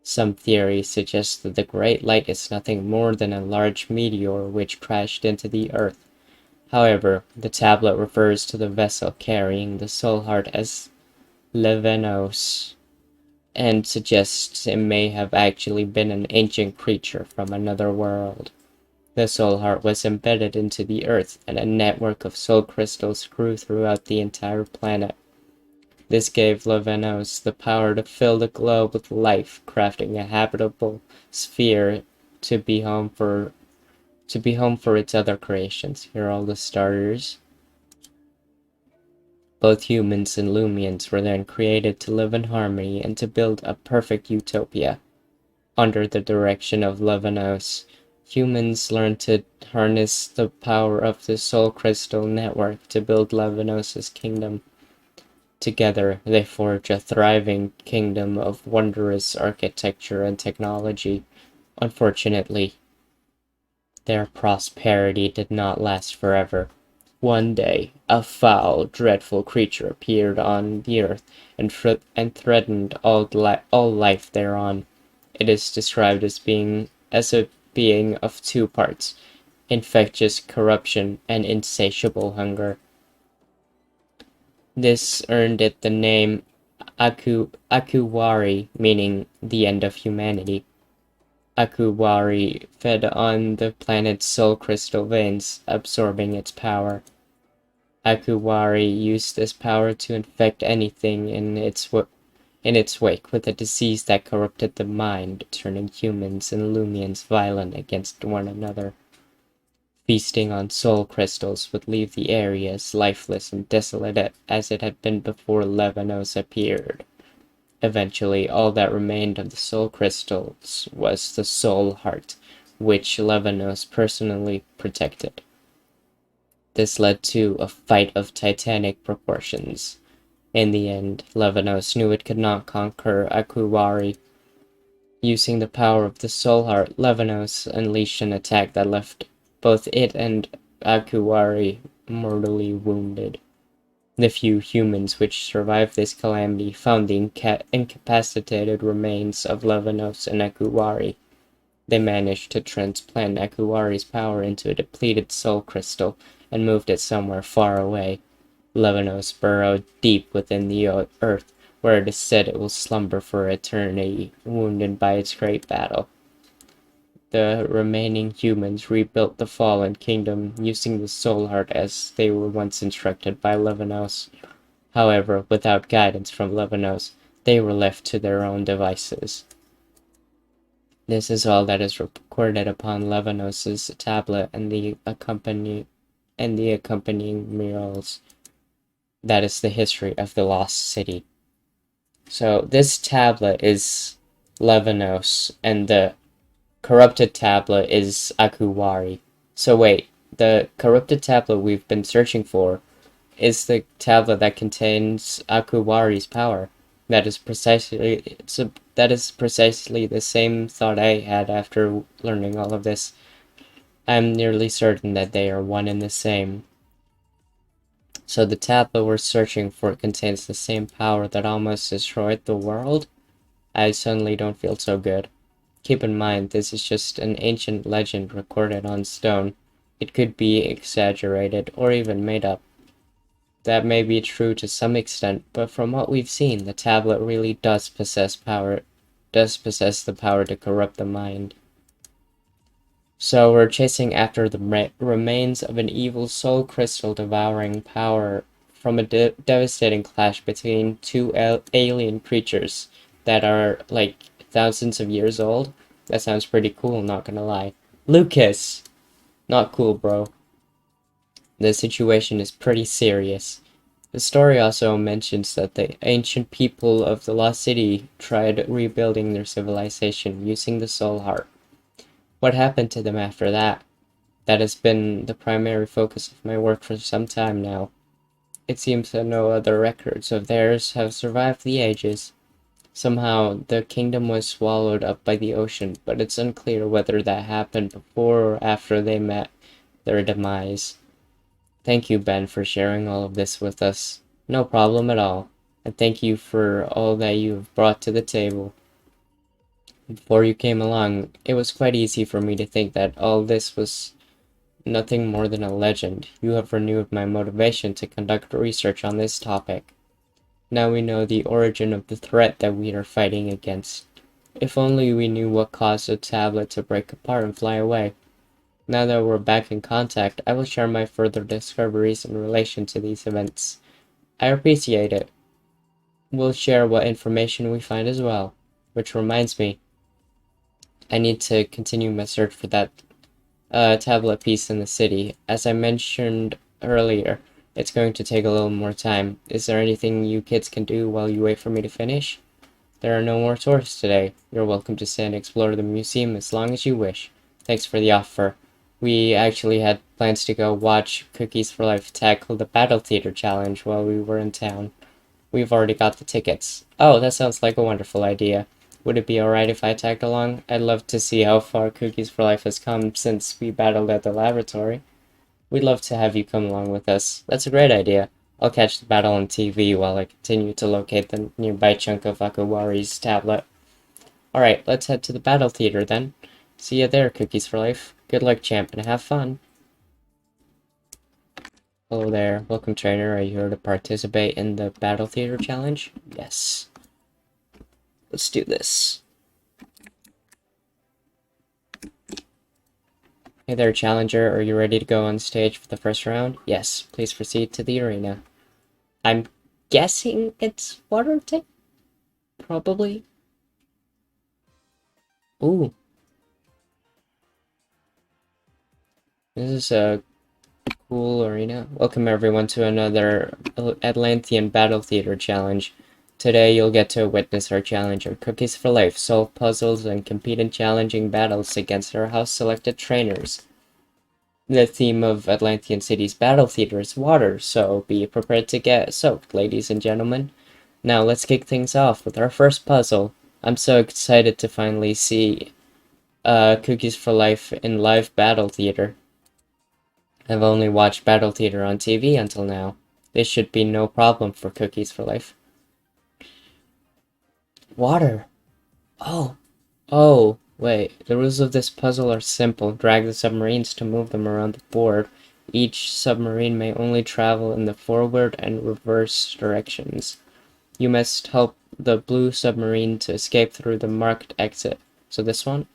Speaker 1: Some theories suggest that the great light is nothing more than a large meteor which crashed into the earth. However, the tablet refers to the vessel carrying the soul heart as Levenos. and suggests it may have actually been an ancient creature from another world. The soul heart was embedded into the earth, and a network of soul crystals grew throughout the entire planet. This gave Levinos the power to fill the globe with life, crafting a habitable sphere to be home for its other creations. Here are all the starters. Both humans and Loomians were then created to live in harmony and to build a perfect utopia. Under the direction of Levinos, humans learned to harness the power of the Soul Crystal Network to build Levinos' kingdom. Together, they forge a thriving kingdom of wondrous architecture and technology. Unfortunately, their prosperity did not last forever. One day, a foul, dreadful creature appeared on the earth and threatened all life thereon. It is described as a being of two parts: infectious corruption and insatiable hunger. This earned it the name Akuwari, meaning the end of humanity. Akuwari fed on the planet's soul crystal veins, absorbing its power. Akuwari used this power to infect anything in its wake with a disease that corrupted the mind, turning humans and Loomians violent against one another. Feasting on soul crystals would leave the area as lifeless and desolate as it had been before Levinos appeared. Eventually, all that remained of the soul crystals was the soul heart, which Levinos personally protected. This led to a fight of titanic proportions. In the end, Levinos knew it could not conquer Akuwari. Using the power of the soul heart, Levinos unleashed an attack that left both it and Akuwari mortally wounded. The few humans which survived this calamity found the incapacitated remains of Levinos and Akuwari. They managed to transplant Akuwari's power into a depleted soul crystal and moved it somewhere far away. Levinos burrowed deep within the earth, where it is said it will slumber for eternity, wounded by its great battle. The remaining humans rebuilt the fallen kingdom using the soul heart as they were once instructed by Levinos. However, without guidance from Levinos, they were left to their own devices. This is all that is recorded upon Levinos' tablet and the accompanying murals. That is the history of the Lost City. So this tablet is Levinos, and the corrupted tablet is Akuwari. So wait, the corrupted tablet we've been searching for is the tablet that contains Akuwari's power. That is precisely the same thought I had after learning all of this. I'm nearly certain that they are one and the same. So the tablet we're searching for contains the same power that almost destroyed the world? I suddenly don't feel so good. Keep in mind, this is just an ancient legend recorded on stone. It could be exaggerated or even made up. That may be true to some extent, but from what we've seen, the tablet really does possess the power to corrupt the mind. So we're chasing after the remains of an evil soul crystal devouring power from a devastating clash between two alien creatures that are like thousands of years old. That sounds pretty cool, not gonna lie. Lucas! Not cool, bro. The situation is pretty serious. The story also mentions that the ancient people of the Lost City tried rebuilding their civilization using the soul heart. What happened to them after that? That has been the primary focus of my work for some time now. It seems that no other records of theirs have survived the ages. Somehow, the kingdom was swallowed up by the ocean, but it's unclear whether that happened before or after they met their demise. Thank you, Ben, for sharing all of this with us. No problem at all. And thank you for all that you have brought to the table. Before you came along, it was quite easy for me to think that all this was nothing more than a legend. You have renewed my motivation to conduct research on this topic. Now we know the origin of the threat that we are fighting against. If only we knew what caused the tablet to break apart and fly away. Now that we're back in contact, I will share my further discoveries in relation to these events. I appreciate it. We'll share what information we find as well. Which reminds me, I need to continue my search for that tablet piece in the city. As I mentioned earlier, it's going to take a little more time. Is there anything you kids can do while you wait for me to finish? There are no more tours today. You're welcome to stay and explore the museum as long as you wish. Thanks for the offer. We actually had plans to go watch Cookies for Life tackle the Battle Theater Challenge while we were in town. We've already got the tickets. Oh, that sounds like a wonderful idea. Would it be alright if I tagged along? I'd love to see how far Cookies for Life has come since we battled at the laboratory. We'd love to have you come along with us. That's a great idea. I'll catch the battle on TV while I continue to locate the nearby chunk of Akawari's tablet. Alright, let's head to the battle theater then. See you there, Cookies for Life. Good luck, champ, and have fun. Hello there. Welcome, trainer. Are you here to participate in the battle theater challenge? Yes. Let's do this. Hey there, challenger. Are you ready to go on stage for the first round? Yes. Please proceed to the arena. I'm guessing it's water tank? Probably. Ooh. This is a cool arena. Welcome everyone to another Atlantean Battle Theater challenge. Today you'll get to witness our challenger, Cookies for Life, solve puzzles and compete in challenging battles against our house-selected trainers. The theme of Atlantean City's Battle Theater is water, so be prepared to get soaked, ladies and gentlemen. Now let's kick things off with our first puzzle. I'm so excited to finally see Cookies for Life in live Battle Theater. I've only watched Battle Theater on TV until now. This should be no problem for Cookies for Life. Water. Oh, wait. The rules of this puzzle are simple. Drag the submarines to move them around the board. Each submarine may only travel in the forward and reverse directions. You must help the blue submarine to escape through the marked exit. So this one?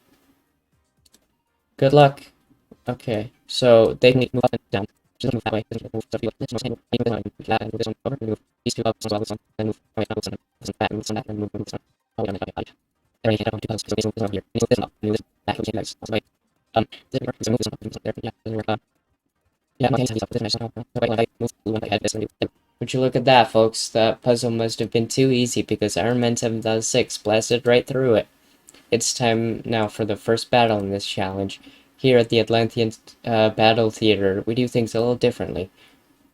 Speaker 1: Good luck. Okay, so they can move up and down. Just move that way. Move this one, move this one over, move these two up, this one, then move right now, this one back, move this one back, and move this one. Oh, yeah, there you go, two puzzles, so move this one here, move this one up, move this back, okay, guys, that's right. Doesn't work, so move this one up, move this one there, yeah, doesn't work, yeah, okay, so this one, move blue one ahead, this one, would you look at that, folks? That puzzle must have been too easy because Iron Man 7006 blasted right through it. It's time now for the first battle in this challenge. Here at the Atlantean Battle Theater, we do things a little differently.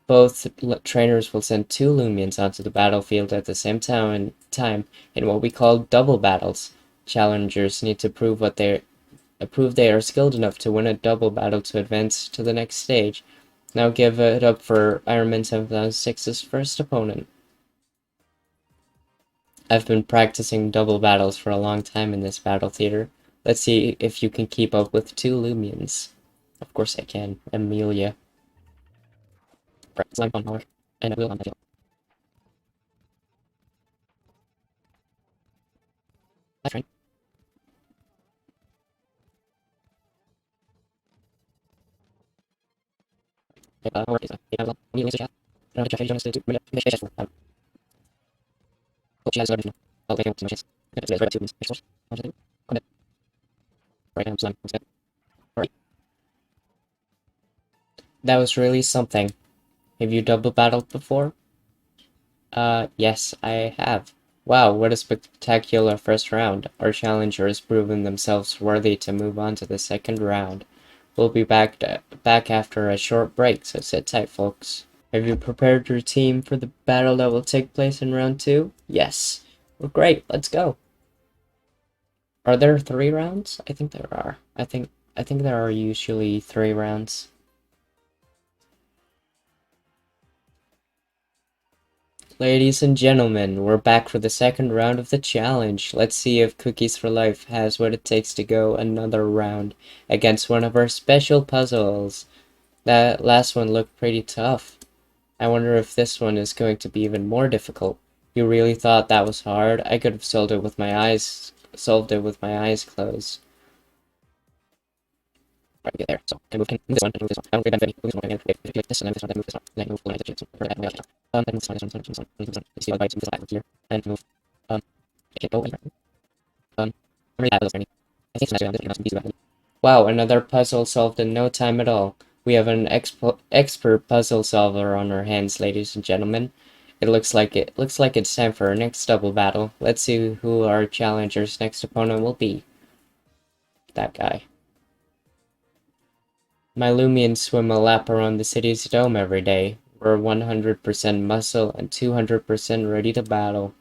Speaker 1: Both trainers will send two Loomians onto the battlefield at the same time in what we call double battles. Challengers need to prove they are skilled enough to win a double battle to advance to the next stage. Now give it up for Iron Man 7006's first opponent. I've been practicing double battles for a long time in this battle theater. Let's see if you can keep up with two Loomians. Of course I can. Amelia. Slime on power. And I will on the field. Hi, friend. What is that? Amelia chat. She has everything. I'll make it to my chance. It's right to me. Right now, slime. Alright. That was really something. Have you double battled before? Yes, I have. Wow, what a spectacular first round. Our challengers has proven themselves worthy to move on to the second round. We'll be back after a short break, so sit tight, folks. Have you prepared your team for the battle that will take place in round 2? Yes. Well, great, let's go. Are there 3 rounds? I think there are. I think there are usually 3 rounds. Ladies and gentlemen, we're back for the second round of the challenge. Let's see if Cookies for Life has what it takes to go another round against one of our special puzzles. That last one looked pretty tough. I wonder if this one is going to be even more difficult. You really thought that was hard? I could have solved it with my eyes closed. Right, get there. So I can move this one, and move this one. I don't care about any. Move this one, and if this, and then this one, then move this one. Then move one, then move this one, then move this one, then move this one. You see all the bytes, move this back here, and move. I can't go anywhere. I'm really bad at those training. I think sometimes I'm just easy. Wow, another puzzle solved in no time at all. We have an expert puzzle solver on our hands, ladies and gentlemen. It looks like it's time for our next double battle. Let's see who our challenger's next opponent will be. That guy. My Loomians swim a lap around the city's dome every day. We're 100% muscle and 200% ready to battle.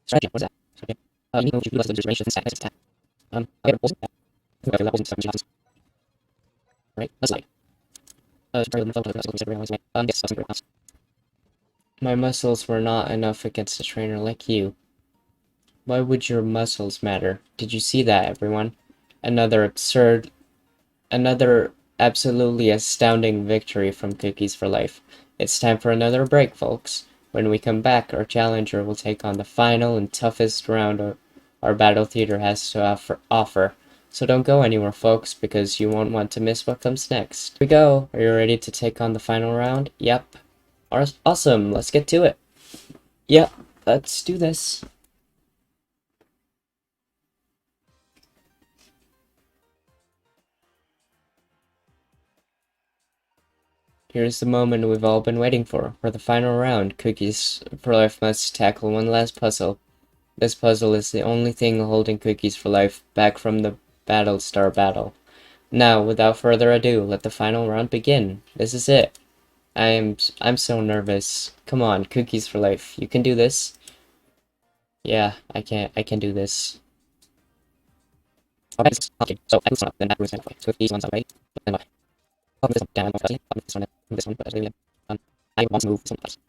Speaker 1: Strategy, what is that? Okay. You need to move to utilize the range of this attack. I'll get a pulse. Right, let's like. Yes, my muscles were not enough against a trainer like you. Why would your muscles matter? Did you see that, everyone? Another absolutely astounding victory from Cookies for Life. It's time for another break, folks. When we come back, our challenger will take on the final and toughest round our battle theater has to offer. So don't go anywhere, folks, because you won't want to miss what comes next. Here we go. Are you ready to take on the final round? Yep. Awesome. Let's get to it. Yep. Let's do this. Here's the moment we've all been waiting for. For the final round, Cookies for Life must tackle one last puzzle. This puzzle is the only thing holding Cookies for Life back from the Battlestar battle. Now, without further ado, let the final round begin. This is it. I'm so nervous. Come on, Cookies for Life. You can do this. Yeah, I can do this. Okay, so I move one up, then that moves away. So if these ones away, then what? I'll move this one down, I'll move this one, move this one, but I want to move this one first.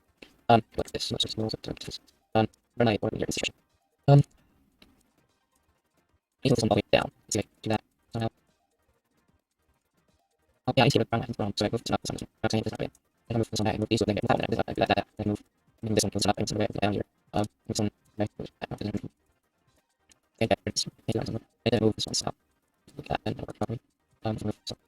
Speaker 1: Like this, let's just move it to this. Run my order here in this direction. I move this one all the way down. Let's see if I can do that somehow. Oh, yeah, I see it wrong, so I move this one up, this one, I'm saying this one, I move this one back, I move these, so then get moved out, and I do that, then move this one, move this one up, and move this one down here. Move this one back, move this one back, okay, back, this one, and then move this one up. Look at that, and work properly.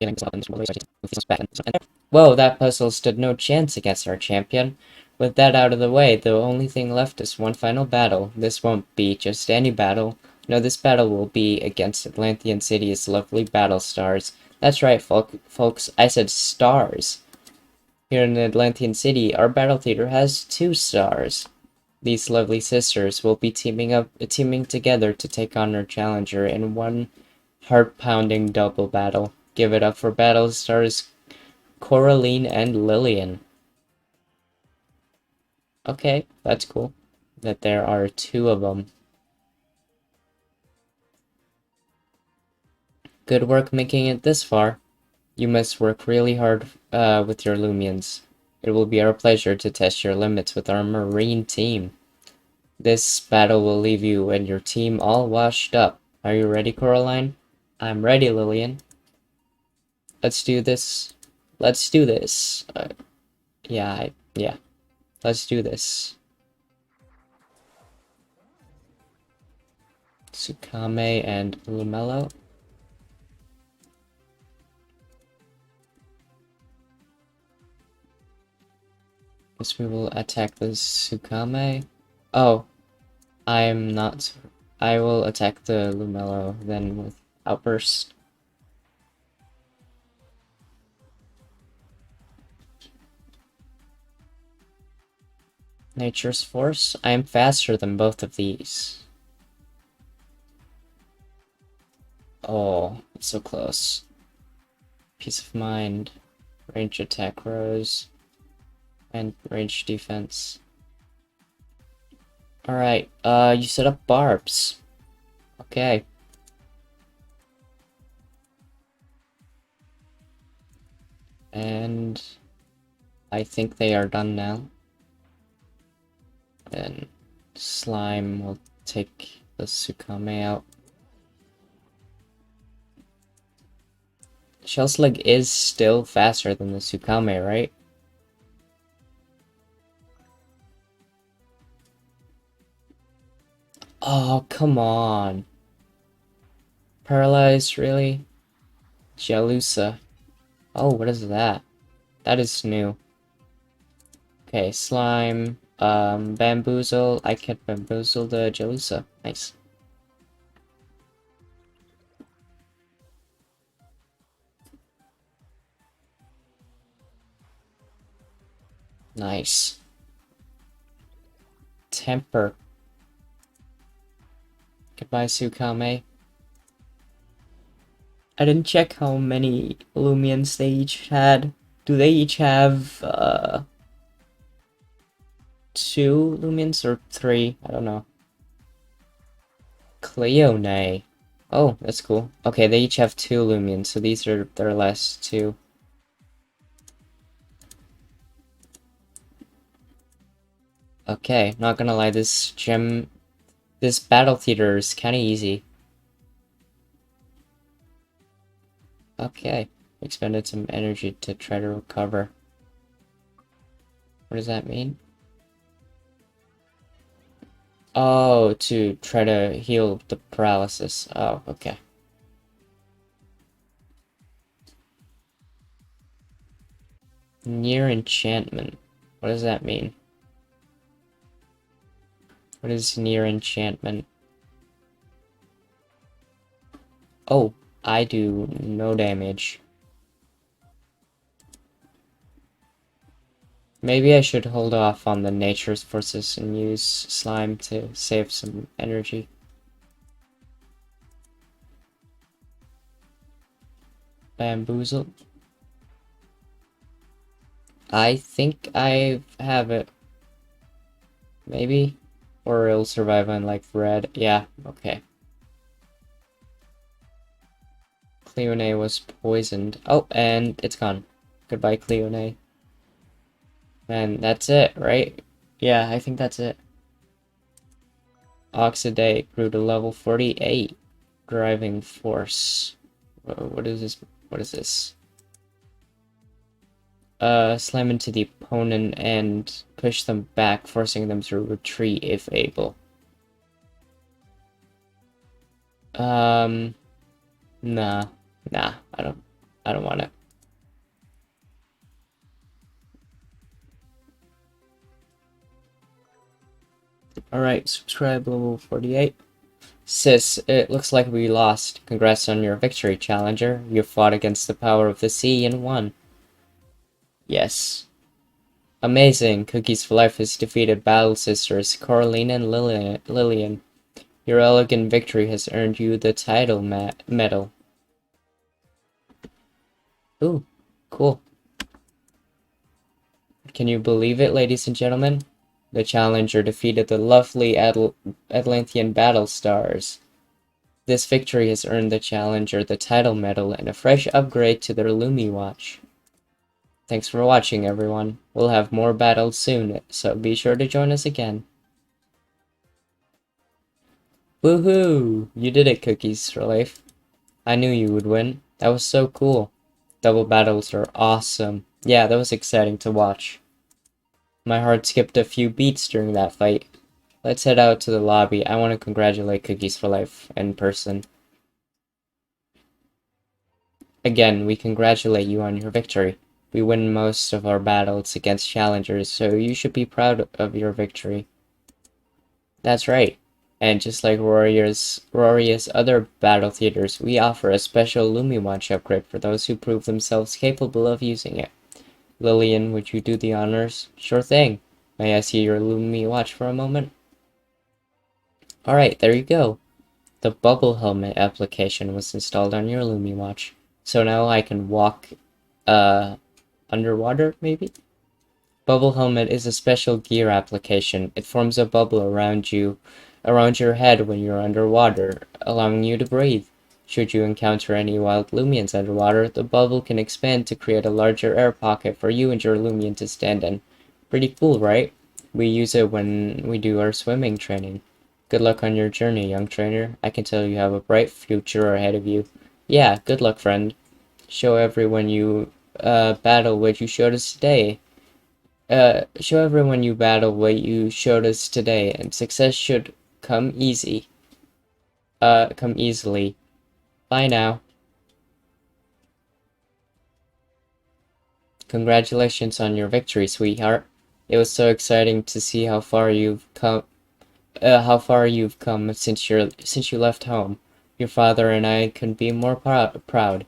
Speaker 1: Getting this up and this one, so move this one back, and this one, and there. Whoa, that puzzle stood no chance against our champion. With that out of the way, the only thing left is one final battle. This won't be just any battle. No, this battle will be against Atlantean City's lovely battle stars. That's right, folks, I said stars. Here in Atlantean City, our battle theater has 2 stars. These lovely sisters will be teaming together to take on our challenger in one heart-pounding double battle. Give it up for battle stars Coraline and Lillian. Okay, that's cool. That there are 2 of them. Good work making it this far. You must work really hard with your Loomians. It will be our pleasure to test your limits with our Marine team. This battle will leave you and your team all washed up. Are you ready, Coraline? I'm ready, Lillian. Let's do this. Let's do this. Yeah. Let's do this. Tsukame and Lumelo. Guess we will attack the Tsukame. Oh, I'm not. I will attack the Lumelo then with Outburst. Nature's Force. I am faster than both of these. Oh, it's so close. Peace of mind. Range attack rose. And range defense. Alright, you set up barbs. Okay. And I think they are done now. And slime will take the Tsukame out. Shell Slug is still faster than the Tsukame, right? Oh, come on. Paralyzed, really? Jalusa. Oh, what is that? That is new. Okay, slime, bamboozle. I can bamboozle the Jalusa. Nice. Nice. Temper. Goodbye, Tsukame. I didn't check how many Loomians they each had. Do they each have, 2 Loomians or 3? I don't know. Cleone. Oh, that's cool. Okay, they each have 2 Loomians, so these are their last 2. Okay, not gonna lie, this battle theater is kinda easy. Okay, expended some energy to try to recover. What does that mean? Oh, to try to heal the paralysis. Oh, okay. Near enchantment. What does that mean? What is near enchantment? Oh, I do no damage. Maybe I should hold off on the nature's forces and use slime to save some energy. Bamboozle. I think I have it. Maybe? Or it'll survive on like red. Yeah, okay. Cleone was poisoned. Oh, and it's gone. Goodbye, Cleone. And that's it, right? Yeah, I think that's it. Oxidate grew to level 48. Driving force. What is this? What is this? Slam into the opponent and push them back, forcing them to retreat if able. Nah. Nah, I don't want it. Alright, subscribe level 48. Sis, it looks like we lost. Congrats on your victory, Challenger. You fought against the power of the sea and won. Yes. Amazing. Cookies for Life has defeated Battle Sisters, Coraline and Lillian. Your elegant victory has earned you the title medal. Ooh, cool. Can you believe it, ladies and gentlemen? The Challenger defeated the lovely Atlantean battle stars. This victory has earned the Challenger the title medal and a fresh upgrade to their Lumi watch. Thanks for watching, everyone. We'll have more battles soon, so be sure to join us again. Woohoo! You did it, Cookies for Life. I knew you would win. That was so cool. Double battles are awesome. Yeah, that was exciting to watch. My heart skipped a few beats during that fight. Let's head out to the lobby. I want to congratulate Cookies for Life in person. Again, we congratulate you on your victory. We win most of our battles against challengers, so you should be proud of your victory. That's right. And just like Roria's other battle theaters, we offer a special Lumi Watch upgrade for those who prove themselves capable of using it. Lillian, would you do the honors? Sure thing. May I see your Lumi Watch for a moment? Alright, there you go. The bubble helmet application was installed on your Lumi watch. So now I can walk, uh, underwater, maybe? Bubble helmet is a special gear application. It forms a bubble around your head when you're underwater, allowing you to breathe. Should you encounter any wild Loomians underwater, the bubble can expand to create a larger air pocket for you and your Loomian to stand in. Pretty cool, right? We use it when we do our swimming training. Good luck on your journey, young trainer. I can tell you have a bright future ahead of you. Yeah, good luck, friend. Show everyone you battle what you showed us today. Show everyone you battle what you showed us today, and success should come easy. Come easily. Bye now. Congratulations on your victory, sweetheart. It was so exciting to see how far you've come since you left home. Your father and I couldn't be more proud.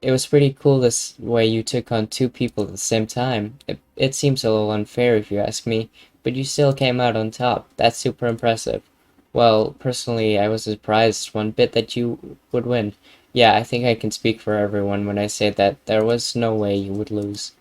Speaker 1: It was pretty cool this way you took on two people at the same time. It seems a little unfair if you ask me, but you still came out on top. That's super impressive. Well, personally, I was surprised one bit that you would win. Yeah, I think I can speak for everyone when I say that there was no way you would lose.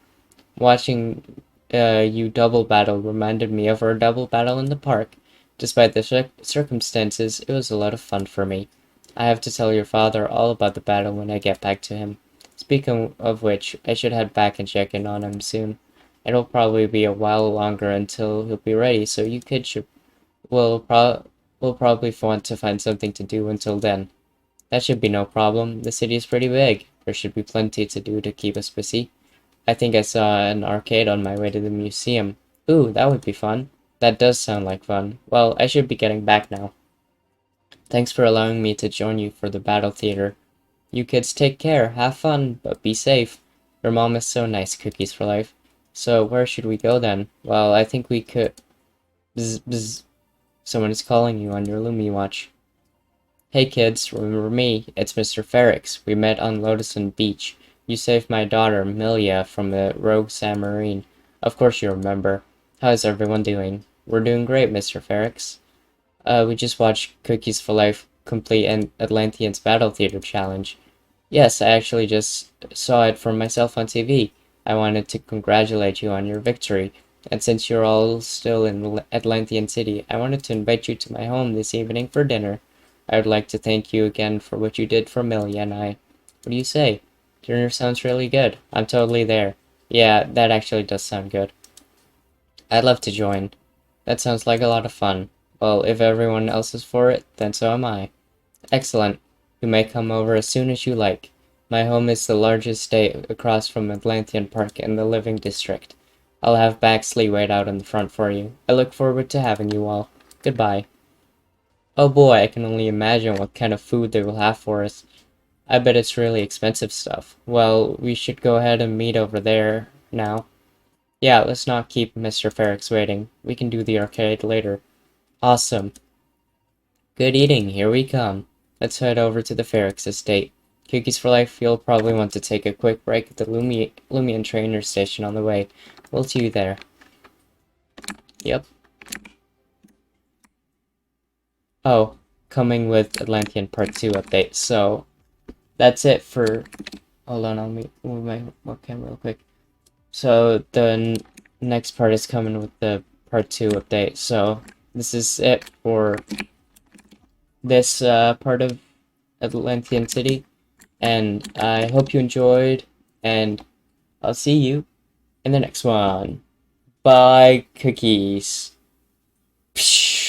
Speaker 1: Watching you double battle reminded me of our double battle in the park. Despite the circumstances, it was a lot of fun for me. I have to tell your father all about the battle when I get back to him. Speaking of which, I should head back and check in on him soon. It'll probably be a while longer until he'll be ready, so you kids will probably want to find something to do until then. That should be no problem. The city is pretty big. There should be plenty to do to keep us busy. I think I saw an arcade on my way to the museum. Ooh, that would be fun. That does sound like fun. Well, I should be getting back now. Thanks for allowing me to join you for the battle theater. You kids take care, have fun, but be safe. Your mom is so nice, Cookies for Life. So, where should we go then? Well, I think we could... Bzz, bzz. Someone is calling you on your Lumi watch. Hey kids, remember me? It's Mr. Ferrix. We met on Lotuson Beach. You saved my daughter, Milia, from the rogue submarine. Of course you remember. How's everyone doing? We're doing great, Mr. Ferrix. We just watched Cookies for Life complete an Atlantean's Battle Theater challenge. Yes, I actually just saw it for myself on TV. I wanted to congratulate you on your victory, and since you're all still in Atlantean City, I wanted to invite you to my home this evening for dinner. I would like to thank you again for what you did for Millie and I. What do you say? Dinner sounds really good. I'm totally there. Yeah, that actually does sound good. I'd love to join. That sounds like a lot of fun. Well, if everyone else is for it, then so am I. Excellent. You may come over as soon as you like. My home is the largest estate across from Atlantean Park in the Living District. I'll have Baxley wait out in the front for you. I look forward to having you all. Goodbye. Oh boy, I can only imagine what kind of food they will have for us. I bet it's really expensive stuff. Well, we should go ahead and meet over there now. Yeah, let's not keep Mr. Ferrix waiting. We can do the arcade later. Awesome. Good eating, here we come. Let's head over to the Ferrix estate. Cookies for Life, you'll probably want to take a quick break at the Loomian trainer station on the way. We'll see you there. Yep. Oh, coming with Atlantean Part 2 update. So, that's it for... Hold on, I'll move my webcam real quick. So, the next part is coming with the Part 2 update. So, this is it for this part of Atlantean City. And I hope you enjoyed, and I'll see you in the next one. Bye, cookies. Psh.